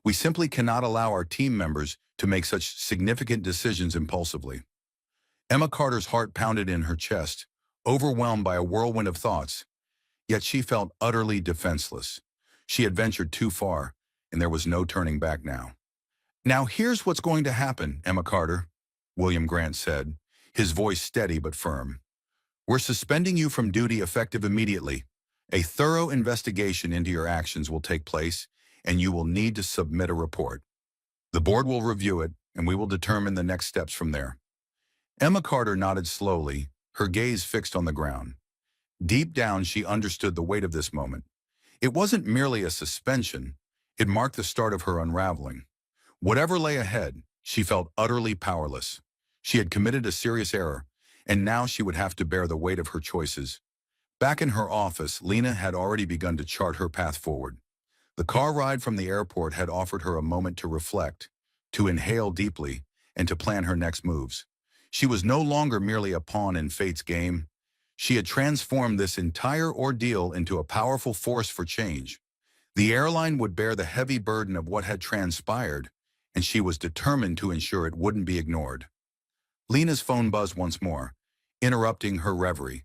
We simply cannot allow our team members to make such significant decisions impulsively. Emma Carter's heart pounded in her chest, overwhelmed by a whirlwind of thoughts. Yet she felt utterly defenseless. She had ventured too far, and there was no turning back now. Now here's what's going to happen, Emma Carter, William Grant said, his voice steady but firm. We're suspending you from duty effective immediately. A thorough investigation into your actions will take place, and you will need to submit a report. The board will review it, and we will determine the next steps from there. Emma Carter nodded slowly, her gaze fixed on the ground. Deep down, she understood the weight of this moment. It wasn't merely a suspension. It marked the start of her unraveling. Whatever lay ahead, she felt utterly powerless. She had committed a serious error, and now she would have to bear the weight of her choices. Back in her office, Lena had already begun to chart her path forward. The car ride from the airport had offered her a moment to reflect, to inhale deeply, and to plan her next moves. She was no longer merely a pawn in fate's game. She had transformed this entire ordeal into a powerful force for change. The airline would bear the heavy burden of what had transpired, and she was determined to ensure it wouldn't be ignored. Lena's phone buzzed once more, interrupting her reverie.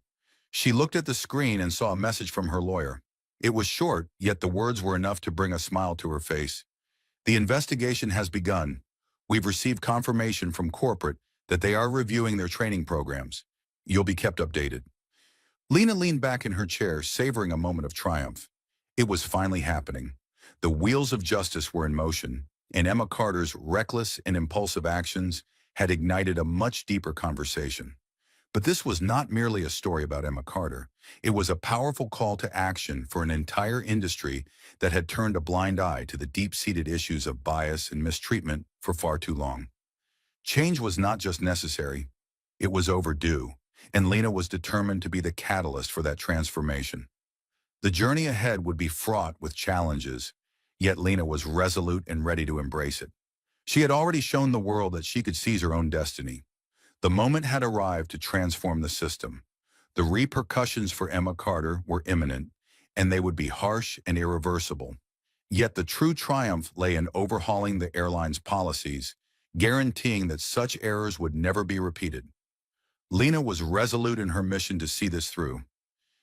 She looked at the screen and saw a message from her lawyer. It was short, yet the words were enough to bring a smile to her face. The investigation has begun. We've received confirmation from corporate that they are reviewing their training programs. You'll be kept updated. Lena leaned back in her chair, savoring a moment of triumph. It was finally happening. The wheels of justice were in motion, and Emma Carter's reckless and impulsive actions had ignited a much deeper conversation. But this was not merely a story about Emma Carter. It was a powerful call to action for an entire industry that had turned a blind eye to the deep-seated issues of bias and mistreatment for far too long. Change was not just necessary, it was overdue, and Lena was determined to be the catalyst for that transformation. The journey ahead would be fraught with challenges, yet Lena was resolute and ready to embrace it. She had already shown the world that she could seize her own destiny. The moment had arrived to transform the system. The repercussions for Emma Carter were imminent, and they would be harsh and irreversible. Yet the true triumph lay in overhauling the airline's policies, guaranteeing that such errors would never be repeated. Lena was resolute in her mission to see this through.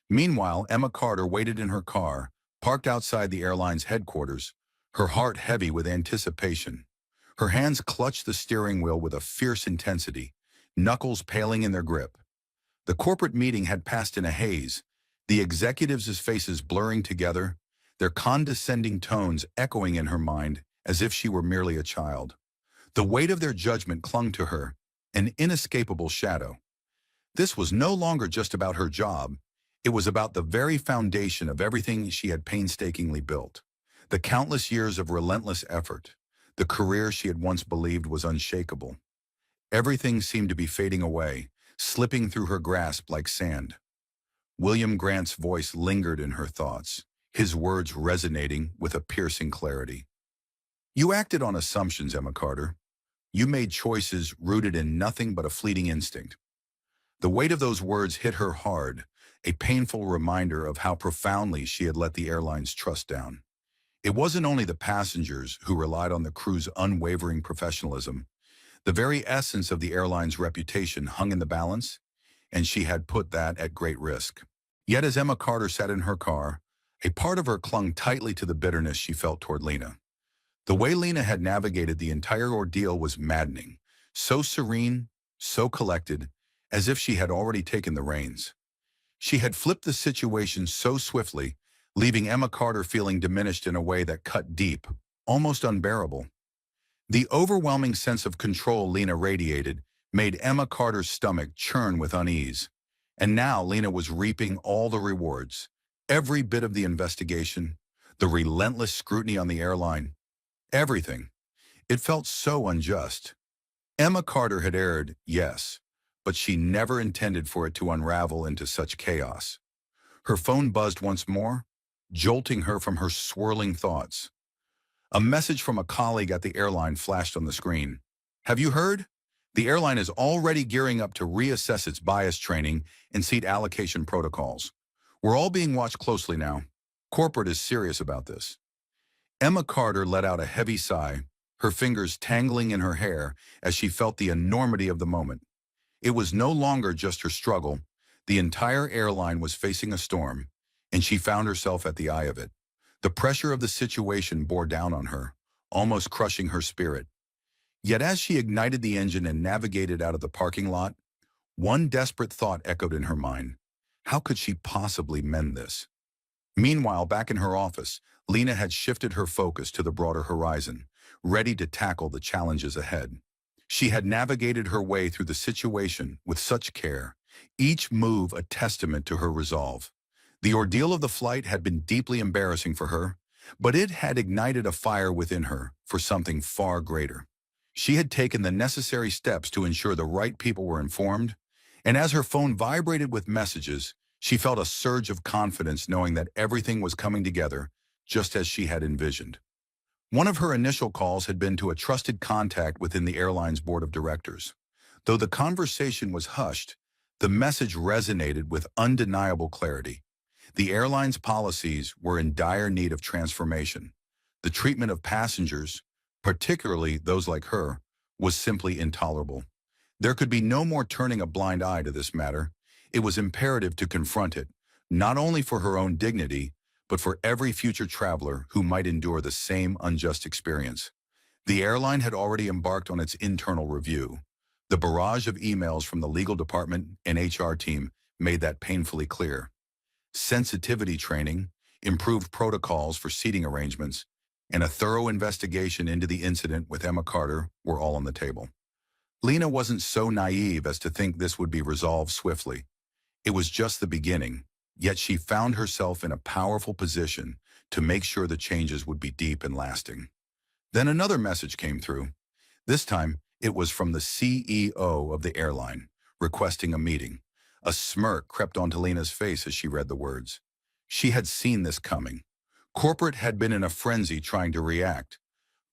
Meanwhile, Emma Carter waited in her car, parked outside the airline's headquarters, her heart heavy with anticipation. Her hands clutched the steering wheel with a fierce intensity, knuckles paling in their grip. The corporate meeting had passed in a haze, the executives' faces blurring together, their condescending tones echoing in her mind as if she were merely a child. The weight of their judgment clung to her, an inescapable shadow. This was no longer just about her job. It was about the very foundation of everything she had painstakingly built. The countless years of relentless effort, the career she had once believed was unshakable. Everything seemed to be fading away, slipping through her grasp like sand. William Grant's voice lingered in her thoughts, his words resonating with a piercing clarity. You acted on assumptions, Emma Carter. You made choices rooted in nothing but a fleeting instinct. The weight of those words hit her hard, a painful reminder of how profoundly she had let the airline's trust down. It wasn't only the passengers who relied on the crew's unwavering professionalism. The very essence of the airline's reputation hung in the balance, and she had put that at great risk. Yet as Emma Carter sat in her car, a part of her clung tightly to the bitterness she felt toward Lena. The way Lena had navigated the entire ordeal was maddening, so serene, so collected, as if she had already taken the reins. She had flipped the situation so swiftly, leaving Emma Carter feeling diminished in a way that cut deep, almost unbearable. The overwhelming sense of control Lena radiated made Emma Carter's stomach churn with unease. And now Lena was reaping all the rewards. Every bit of the investigation, the relentless scrutiny on the airline, everything. It felt so unjust. Emma Carter had erred, yes, but she never intended for it to unravel into such chaos. Her phone buzzed once more, jolting her from her swirling thoughts. A message from a colleague at the airline flashed on the screen. Have you heard? The airline is already gearing up to reassess its bias training and seat allocation protocols. We're all being watched closely now. Corporate is serious about this. Emma Carter let out a heavy sigh, her fingers tangling in her hair as she felt the enormity of the moment. It was no longer just her struggle. The entire airline was facing a storm, and she found herself at the eye of it. The pressure of the situation bore down on her, almost crushing her spirit. Yet as she ignited the engine and navigated out of the parking lot, one desperate thought echoed in her mind. How could she possibly mend this? Meanwhile, back in her office, Lena had shifted her focus to the broader horizon, ready to tackle the challenges ahead. She had navigated her way through the situation with such care, each move a testament to her resolve. The ordeal of the flight had been deeply embarrassing for her, but it had ignited a fire within her for something far greater. She had taken the necessary steps to ensure the right people were informed, and as her phone vibrated with messages, she felt a surge of confidence knowing that everything was coming together just as she had envisioned. One of her initial calls had been to a trusted contact within the airline's board of directors. Though the conversation was hushed, the message resonated with undeniable clarity. The airline's policies were in dire need of transformation. The treatment of passengers, particularly those like her, was simply intolerable. There could be no more turning a blind eye to this matter. It was imperative to confront it, not only for her own dignity, but for every future traveler who might endure the same unjust experience. The airline had already embarked on its internal review. The barrage of emails from the legal department and HR team made that painfully clear. Sensitivity training, improved protocols for seating arrangements, and a thorough investigation into the incident with Emma Carter were all on the table. Lena wasn't so naive as to think this would be resolved swiftly. It was just the beginning, yet she found herself in a powerful position to make sure the changes would be deep and lasting. Then another message came through. This time, it was from the CEO of the airline, requesting a meeting. A smirk crept onto Lena's face as she read the words. She had seen this coming. Corporate had been in a frenzy trying to react,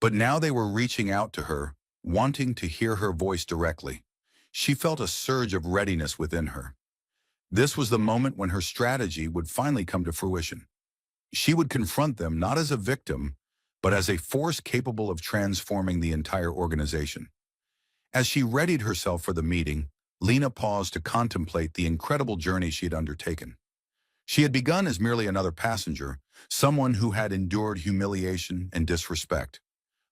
but now they were reaching out to her, wanting to hear her voice directly. She felt a surge of readiness within her. This was the moment when her strategy would finally come to fruition. She would confront them not as a victim, but as a force capable of transforming the entire organization. As she readied herself for the meeting, Lena paused to contemplate the incredible journey she had undertaken. She had begun as merely another passenger, someone who had endured humiliation and disrespect.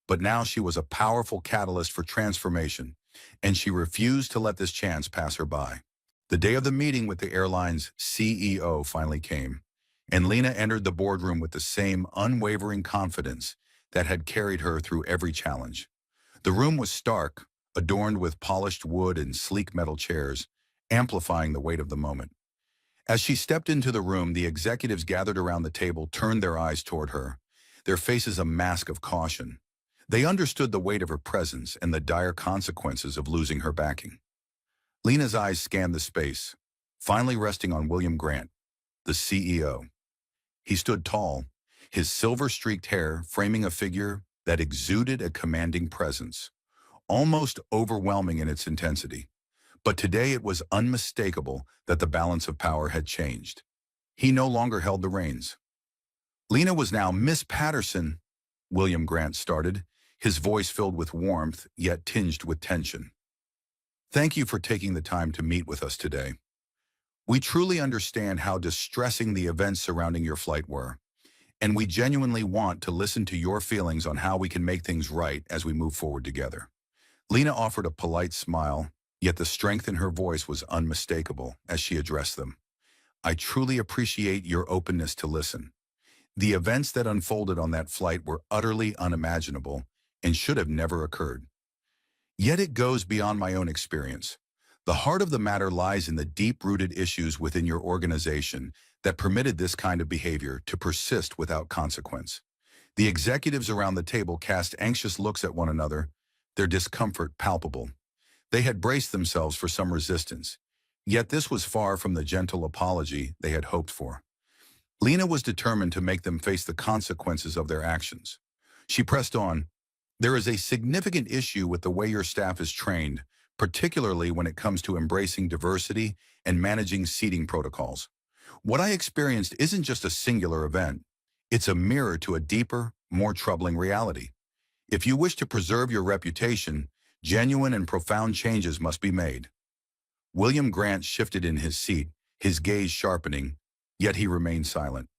But now she was a powerful catalyst for transformation, and she refused to let this chance pass her by. The day of the meeting with the airline's CEO finally came, and Lena entered the boardroom with the same unwavering confidence that had carried her through every challenge. The room was stark, adorned with polished wood and sleek metal chairs, amplifying the weight of the moment. As she stepped into the room, the executives gathered around the table turned their eyes toward her, their faces a mask of caution. They understood the weight of her presence and the dire consequences of losing her backing. Lena's eyes scanned the space, finally resting on William Grant, the CEO. He stood tall, his silver-streaked hair framing a figure that exuded a commanding presence, almost overwhelming in its intensity. But today it was unmistakable that the balance of power had changed. He no longer held the reins. Lena was now Miss Patterson, William Grant started, his voice filled with warmth yet tinged with tension. Thank you for taking the time to meet with us today. We truly understand how distressing the events surrounding your flight were, and we genuinely want to listen to your feelings on how we can make things right as we move forward together. Lena offered a polite smile, yet the strength in her voice was unmistakable as she addressed them. I truly appreciate your openness to listen. The events that unfolded on that flight were utterly unimaginable and should have never occurred. Yet it goes beyond my own experience. The heart of the matter lies in the deep-rooted issues within your organization that permitted this kind of behavior to persist without consequence. The executives around the table cast anxious looks at one another, their discomfort palpable. They had braced themselves for some resistance, yet this was far from the gentle apology they had hoped for. Lena was determined to make them face the consequences of their actions. She pressed on, "There is a significant issue with the way your staff is trained, particularly when it comes to embracing diversity and managing seating protocols. What I experienced isn't just a singular event. It's a mirror to a deeper, more troubling reality. If you wish to preserve your reputation, genuine and profound changes must be made." William Grant shifted in his seat, his gaze sharpening, yet he remained silent.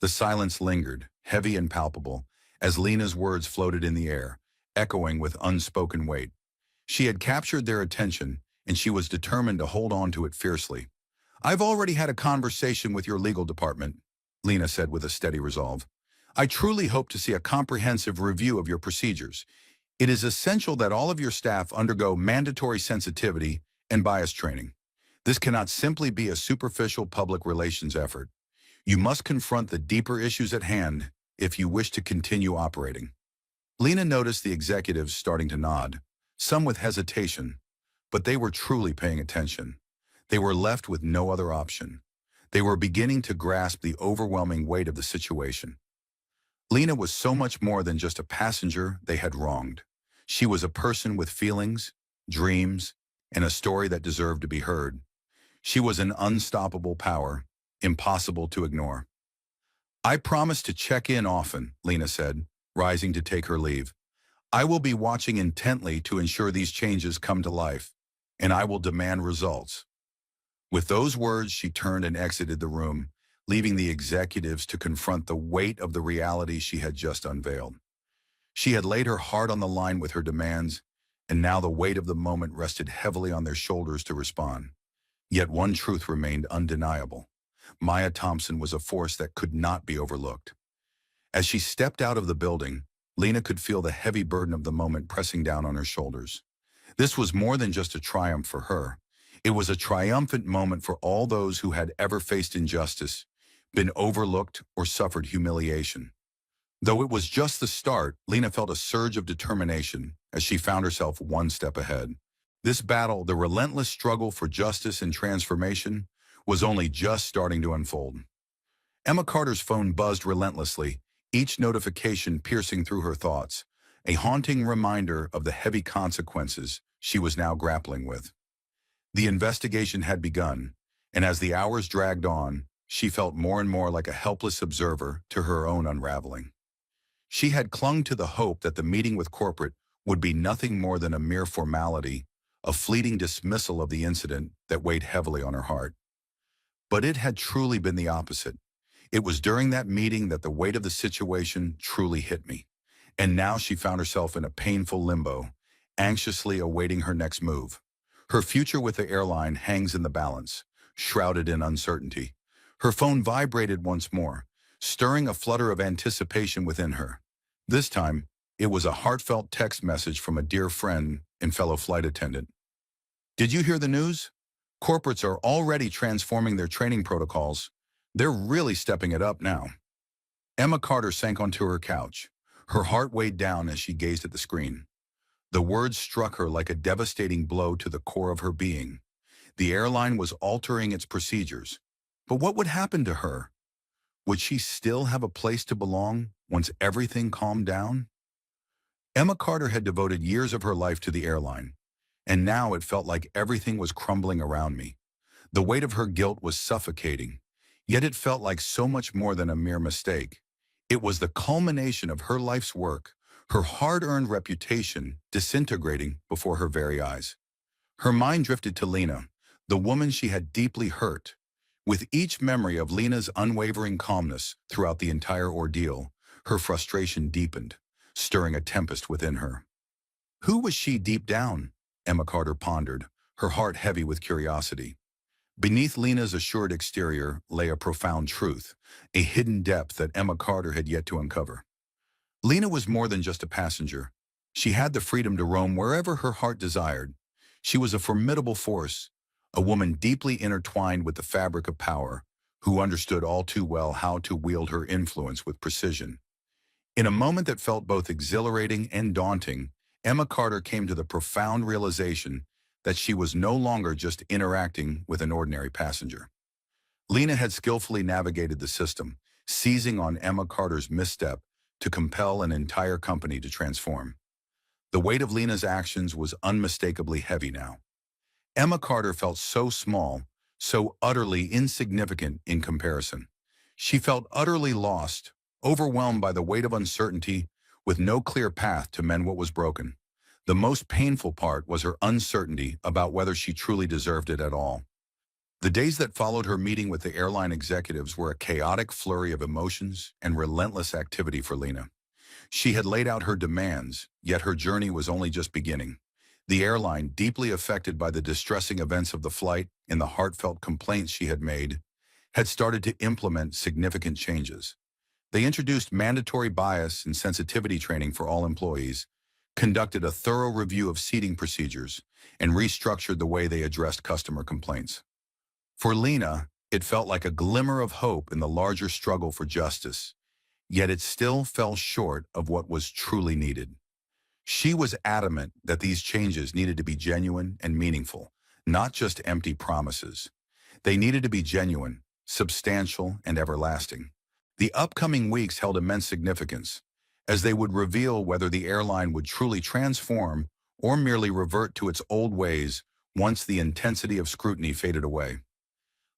The silence lingered, heavy and palpable, as Lena's words floated in the air, echoing with unspoken weight. She had captured their attention, and she was determined to hold on to it fiercely. "I've already had a conversation with your legal department," Lena said with a steady resolve. "I truly hope to see a comprehensive review of your procedures. It is essential that all of your staff undergo mandatory sensitivity and bias training. This cannot simply be a superficial public relations effort. You must confront the deeper issues at hand if you wish to continue operating." Lena noticed the executives starting to nod, some with hesitation, but they were truly paying attention. They were left with no other option. They were beginning to grasp the overwhelming weight of the situation. Lena was so much more than just a passenger they had wronged. She was a person with feelings, dreams, and a story that deserved to be heard. She was an unstoppable power, impossible to ignore. "I promise to check in often," Lena said, rising to take her leave. "I will be watching intently to ensure these changes come to life, and I will demand results." With those words, she turned and exited the room, leaving the executives to confront the weight of the reality she had just unveiled. She had laid her heart on the line with her demands, and now the weight of the moment rested heavily on their shoulders to respond. Yet one truth remained undeniable. Maya Thompson was a force that could not be overlooked. As she stepped out of the building, Lena could feel the heavy burden of the moment pressing down on her shoulders. This was more than just a triumph for her. It was a triumphant moment for all those who had ever faced injustice, been overlooked, or suffered humiliation. Though it was just the start, Lena felt a surge of determination as she found herself one step ahead. This battle, the relentless struggle for justice and transformation, was only just starting to unfold. Emma Carter's phone buzzed relentlessly, each notification piercing through her thoughts, a haunting reminder of the heavy consequences she was now grappling with. The investigation had begun, and as the hours dragged on, she felt more and more like a helpless observer to her own unraveling. She had clung to the hope that the meeting with corporate would be nothing more than a mere formality, a fleeting dismissal of the incident that weighed heavily on her heart. But it had truly been the opposite. It was during that meeting that the weight of the situation truly hit me, and now she found herself in a painful limbo, anxiously awaiting her next move. Her future with the airline hangs in the balance, shrouded in uncertainty. Her phone vibrated once more, stirring a flutter of anticipation within her. This time, it was a heartfelt text message from a dear friend and fellow flight attendant. Did you hear the news? Corporates are already transforming their training protocols. They're really stepping it up now. Emma Carter sank onto her couch. Her heart weighed down as she gazed at the screen. The words struck her like a devastating blow to the core of her being. The airline was altering its procedures. But what would happen to her? Would she still have a place to belong once everything calmed down? Emma Carter had devoted years of her life to the airline, and now it felt like everything was crumbling around me. The weight of her guilt was suffocating, yet it felt like so much more than a mere mistake. It was the culmination of her life's work, her hard-earned reputation disintegrating before her very eyes. Her mind drifted to Lena, the woman she had deeply hurt. With each memory of Lena's unwavering calmness throughout the entire ordeal, her frustration deepened, stirring a tempest within her. Who was she deep down? Emma Carter pondered, her heart heavy with curiosity. Beneath Lena's assured exterior lay a profound truth, a hidden depth that Emma Carter had yet to uncover. Lena was more than just a passenger. She had the freedom to roam wherever her heart desired. She was a formidable force, a woman deeply intertwined with the fabric of power, who understood all too well how to wield her influence with precision. In a moment that felt both exhilarating and daunting, Emma Carter came to the profound realization that she was no longer just interacting with an ordinary passenger. Lena had skillfully navigated the system, seizing on Emma Carter's misstep to compel an entire company to transform. The weight of Lena's actions was unmistakably heavy now. Emma Carter felt so small, so utterly insignificant in comparison. She felt utterly lost, overwhelmed by the weight of uncertainty, with no clear path to mend what was broken. The most painful part was her uncertainty about whether she truly deserved it at all. The days that followed her meeting with the airline executives were a chaotic flurry of emotions and relentless activity for Lena. She had laid out her demands, yet her journey was only just beginning. The airline, deeply affected by the distressing events of the flight and the heartfelt complaints she had made, had started to implement significant changes. They introduced mandatory bias and sensitivity training for all employees, conducted a thorough review of seating procedures, and restructured the way they addressed customer complaints. For Lena, it felt like a glimmer of hope in the larger struggle for justice, yet it still fell short of what was truly needed. She was adamant that these changes needed to be genuine and meaningful, not just empty promises. They needed to be genuine, substantial, and everlasting. The upcoming weeks held immense significance, as they would reveal whether the airline would truly transform or merely revert to its old ways once the intensity of scrutiny faded away.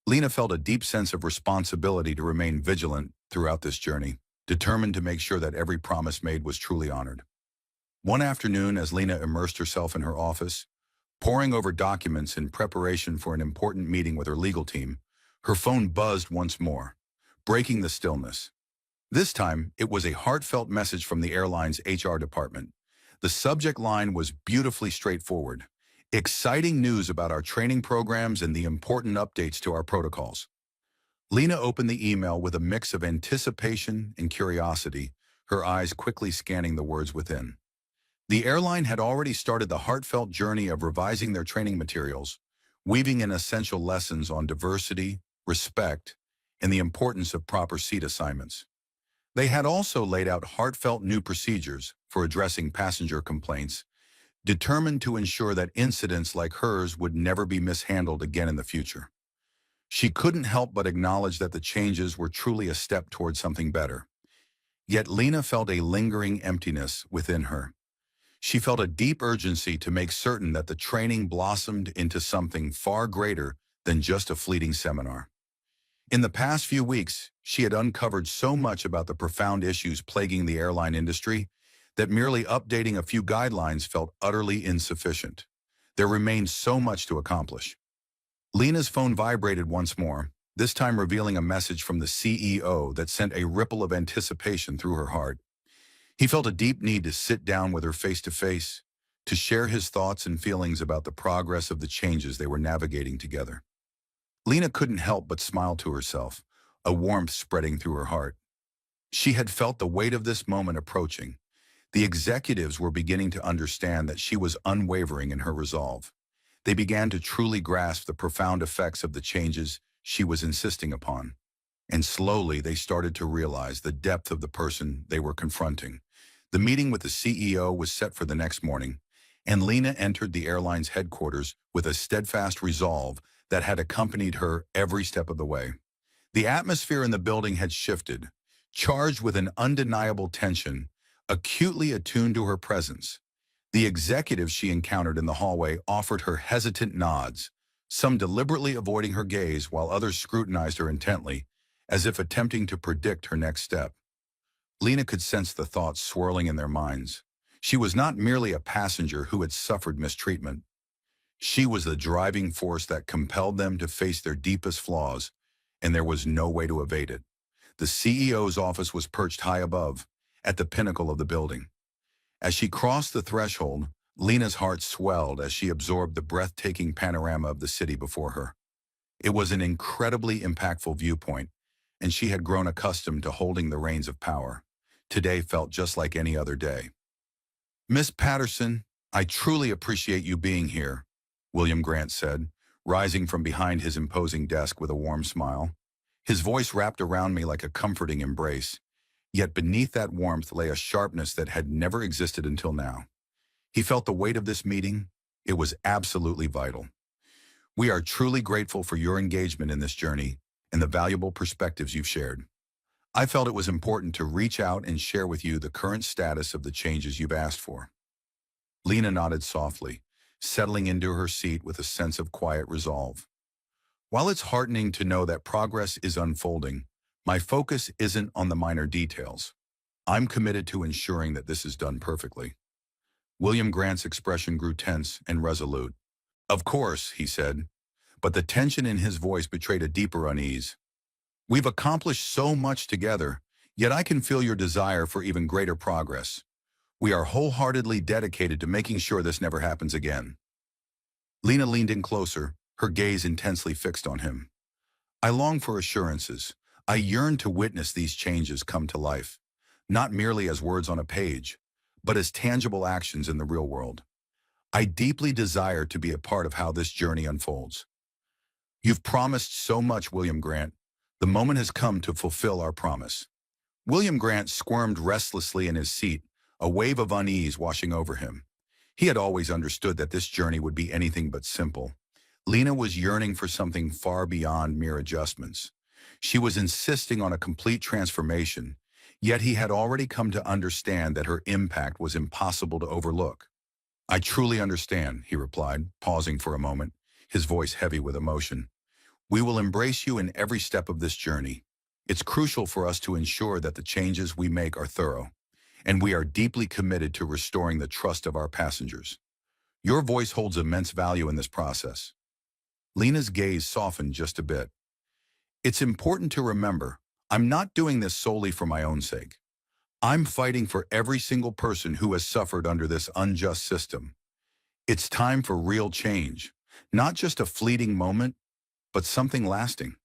Lena felt a deep sense of responsibility to remain vigilant throughout this journey, determined to make sure that every promise made was truly honored. One afternoon, as Lena immersed herself in her office, poring over documents in preparation for an important meeting with her legal team, her phone buzzed once more, breaking the stillness. This time, it was a heartfelt message from the airline's HR department. The subject line was beautifully straightforward: exciting news about our training programs and the important updates to our protocols. Lena opened the email with a mix of anticipation and curiosity, her eyes quickly scanning the words within. The airline had already started the heartfelt journey of revising their training materials, weaving in essential lessons on diversity, respect, and the importance of proper seat assignments. They had also laid out heartfelt new procedures for addressing passenger complaints, determined to ensure that incidents like hers would never be mishandled again in the future. She couldn't help but acknowledge that the changes were truly a step toward something better. Yet Lena felt a lingering emptiness within her. She felt a deep urgency to make certain that the training blossomed into something far greater than just a fleeting seminar. In the past few weeks, she had uncovered so much about the profound issues plaguing the airline industry that merely updating a few guidelines felt utterly insufficient. There remained so much to accomplish. Lena's phone vibrated once more, this time revealing a message from the CEO that sent a ripple of anticipation through her heart. He felt a deep need to sit down with her face to face, to share his thoughts and feelings about the progress of the changes they were navigating together. Lena couldn't help but smile to herself, a warmth spreading through her heart. She had felt the weight of this moment approaching, The executives were beginning to understand that she was unwavering in her resolve. They began to truly grasp the profound effects of the changes she was insisting upon. And slowly they started to realize the depth of the person they were confronting. The meeting with the CEO was set for the next morning, and Lena entered the airline's headquarters with a steadfast resolve that had accompanied her every step of the way. The atmosphere in the building had shifted, charged with an undeniable tension, acutely attuned to her presence. The executives she encountered in the hallway offered her hesitant nods, some deliberately avoiding her gaze while others scrutinized her intently, as if attempting to predict her next step. Lena could sense the thoughts swirling in their minds. She was not merely a passenger who had suffered mistreatment. She was the driving force that compelled them to face their deepest flaws, and there was no way to evade it. The CEO's office was perched high above, at the pinnacle of the building. As she crossed the threshold, Lena's heart swelled as she absorbed the breathtaking panorama of the city before her. It was an incredibly impactful viewpoint, and she had grown accustomed to holding the reins of power. Today felt just like any other day. "Miss Patterson, I truly appreciate you being here," William Grant said, rising from behind his imposing desk with a warm smile. His voice wrapped around me like a comforting embrace, yet beneath that warmth lay a sharpness that had never existed until now. He felt the weight of this meeting. It was absolutely vital. "We are truly grateful for your engagement in this journey and the valuable perspectives you've shared. I felt it was important to reach out and share with you the current status of the changes you've asked for." Lena nodded softly, settling into her seat with a sense of quiet resolve. "While it's heartening to know that progress is unfolding, my focus isn't on the minor details. I'm committed to ensuring that this is done perfectly." William Grant's expression grew tense and resolute. "Of course," he said, but the tension in his voice betrayed a deeper unease. "We've accomplished so much together, yet I can feel your desire for even greater progress. We are wholeheartedly dedicated to making sure this never happens again." Lena leaned in closer, her gaze intensely fixed on him. "I long for assurances. I yearn to witness these changes come to life, not merely as words on a page, but as tangible actions in the real world. I deeply desire to be a part of how this journey unfolds." "You've promised so much, William Grant. The moment has come to fulfill our promise." William Grant squirmed restlessly in his seat, a wave of unease washing over him. He had always understood that this journey would be anything but simple. Lena was yearning for something far beyond mere adjustments. She was insisting on a complete transformation, yet he had already come to understand that her impact was impossible to overlook. "I truly understand," he replied, pausing for a moment, his voice heavy with emotion. "We will embrace you in every step of this journey. It's crucial for us to ensure that the changes we make are thorough, and we are deeply committed to restoring the trust of our passengers. Your voice holds immense value in this process." Lena's gaze softened just a bit. "It's important to remember, I'm not doing this solely for my own sake. I'm fighting for every single person who has suffered under this unjust system. It's time for real change, not just a fleeting moment, but something lasting."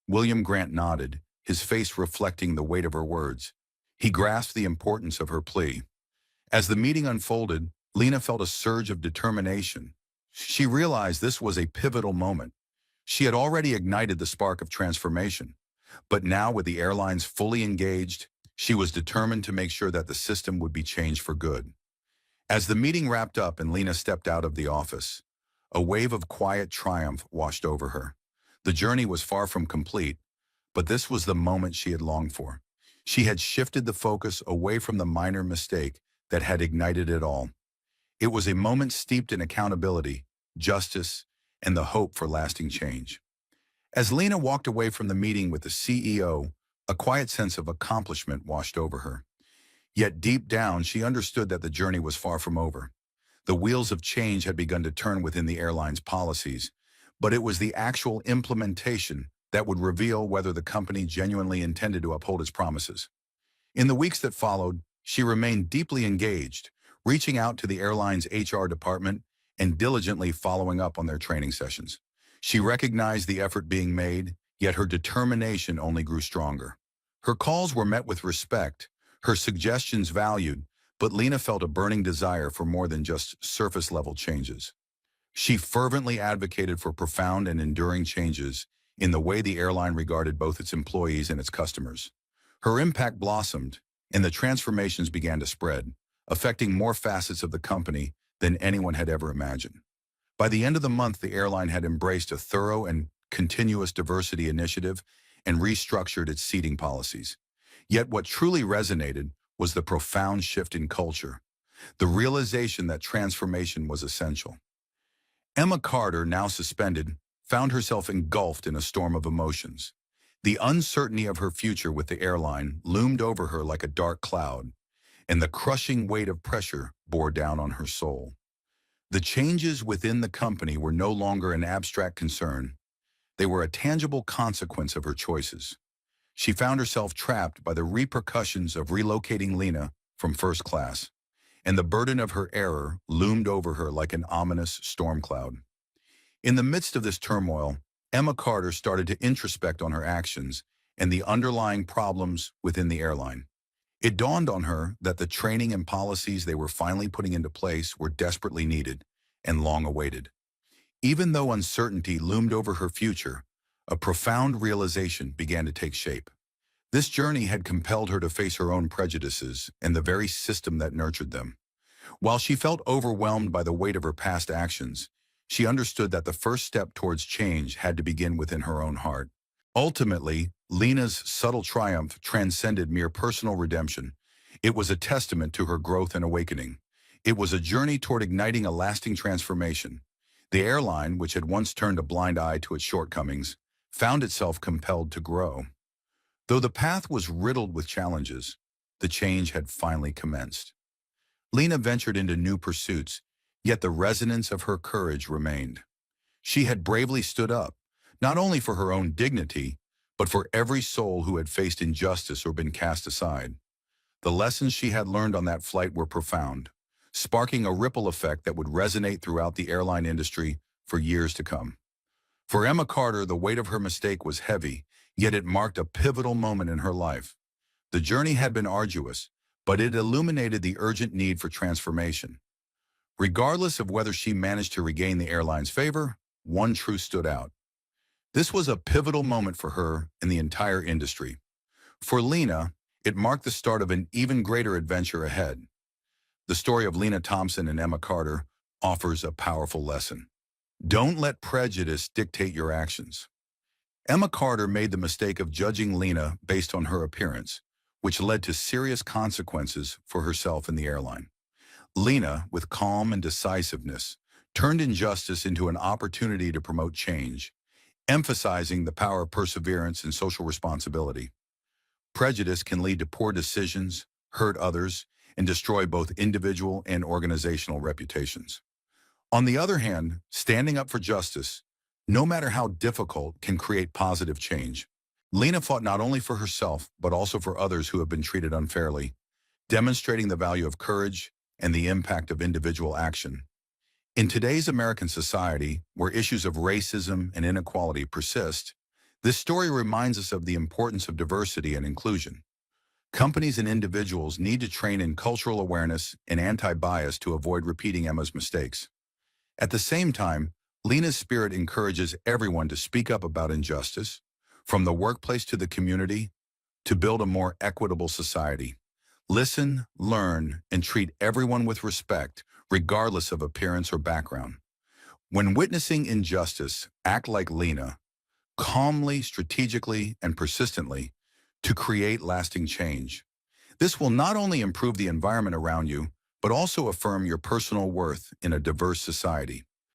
William Grant nodded, his face reflecting the weight of her words. He grasped the importance of her plea. As the meeting unfolded, Lena felt a surge of determination. She realized this was a pivotal moment. She had already ignited the spark of transformation, but now with the airlines fully engaged, she was determined to make sure that the system would be changed for good. As the meeting wrapped up and Lena stepped out of the office, a wave of quiet triumph washed over her. The journey was far from complete, but this was the moment she had longed for. She had shifted the focus away from the minor mistake that had ignited it all. It was a moment steeped in accountability, justice, and the hope for lasting change. As Lena walked away from the meeting with the CEO, a quiet sense of accomplishment washed over her. Yet deep down, she understood that the journey was far from over. The wheels of change had begun to turn within the airline's policies, but it was the actual implementation that would reveal whether the company genuinely intended to uphold its promises. In the weeks that followed, she remained deeply engaged, reaching out to the airline's HR department and diligently following up on their training sessions. She recognized the effort being made, yet her determination only grew stronger. Her calls were met with respect, her suggestions valued, But Lena felt a burning desire for more than just surface-level changes. She fervently advocated for profound and enduring changes in the way the airline regarded both its employees and its customers. Her impact blossomed, and the transformations began to spread, affecting more facets of the company than anyone had ever imagined. By the end of the month, the airline had embraced a thorough and continuous diversity initiative and restructured its seating policies. Yet what truly resonated was the profound shift in culture, the realization that transformation was essential. Emma Carter, now suspended, found herself engulfed in a storm of emotions. The uncertainty of her future with the airline loomed over her like a dark cloud, and the crushing weight of pressure bore down on her soul. The changes within the company were no longer an abstract concern. They were a tangible consequence of her choices. She found herself trapped by the repercussions of relocating Lena from first class, and the burden of her error loomed over her like an ominous storm cloud. In the midst of this turmoil, Emma Carter started to introspect on her actions and the underlying problems within the airline. It dawned on her that the training and policies they were finally putting into place were desperately needed and long awaited. Even though uncertainty loomed over her future, a profound realization began to take shape. This journey had compelled her to face her own prejudices and the very system that nurtured them. While she felt overwhelmed by the weight of her past actions, she understood that the first step towards change had to begin within her own heart. Ultimately, Lena's subtle triumph transcended mere personal redemption. It was a testament to her growth and awakening. It was a journey toward igniting a lasting transformation. The airline, which had once turned a blind eye to its shortcomings, found itself compelled to grow. Though the path was riddled with challenges, the change had finally commenced. Lena ventured into new pursuits, yet the resonance of her courage remained. She had bravely stood up, not only for her own dignity, but for every soul who had faced injustice or been cast aside. The lessons she had learned on that flight were profound, sparking a ripple effect that would resonate throughout the airline industry for years to come. For Emma Carter, the weight of her mistake was heavy, yet it marked a pivotal moment in her life. The journey had been arduous, but it illuminated the urgent need for transformation. Regardless of whether she managed to regain the airline's favor, one truth stood out. This was a pivotal moment for her and the entire industry. For Lena, it marked the start of an even greater adventure ahead. The story of Lena Thompson and Emma Carter offers a powerful lesson. Don't let prejudice dictate your actions. Emma Carter made the mistake of judging Lena based on her appearance, which led to serious consequences for herself and the airline. Lena, with calm and decisiveness, turned injustice into an opportunity to promote change, emphasizing the power of perseverance and social responsibility. Prejudice can lead to poor decisions, hurt others, and destroy both individual and organizational reputations. On the other hand, standing up for justice, no matter how difficult, can create positive change. Lena fought not only for herself, but also for others who have been treated unfairly, demonstrating the value of courage and the impact of individual action. In today's American society, where issues of racism and inequality persist, this story reminds us of the importance of diversity and inclusion. Companies and individuals need to train in cultural awareness and anti-bias to avoid repeating Emma's mistakes. At the same time, Lena's spirit encourages everyone to speak up about injustice, from the workplace to the community, to build a more equitable society. Listen, learn, and treat everyone with respect, regardless of appearance or background. When witnessing injustice, act like Lena, calmly, strategically, and persistently, to create lasting change. This will not only improve the environment around you, but also affirm your personal worth in a diverse society.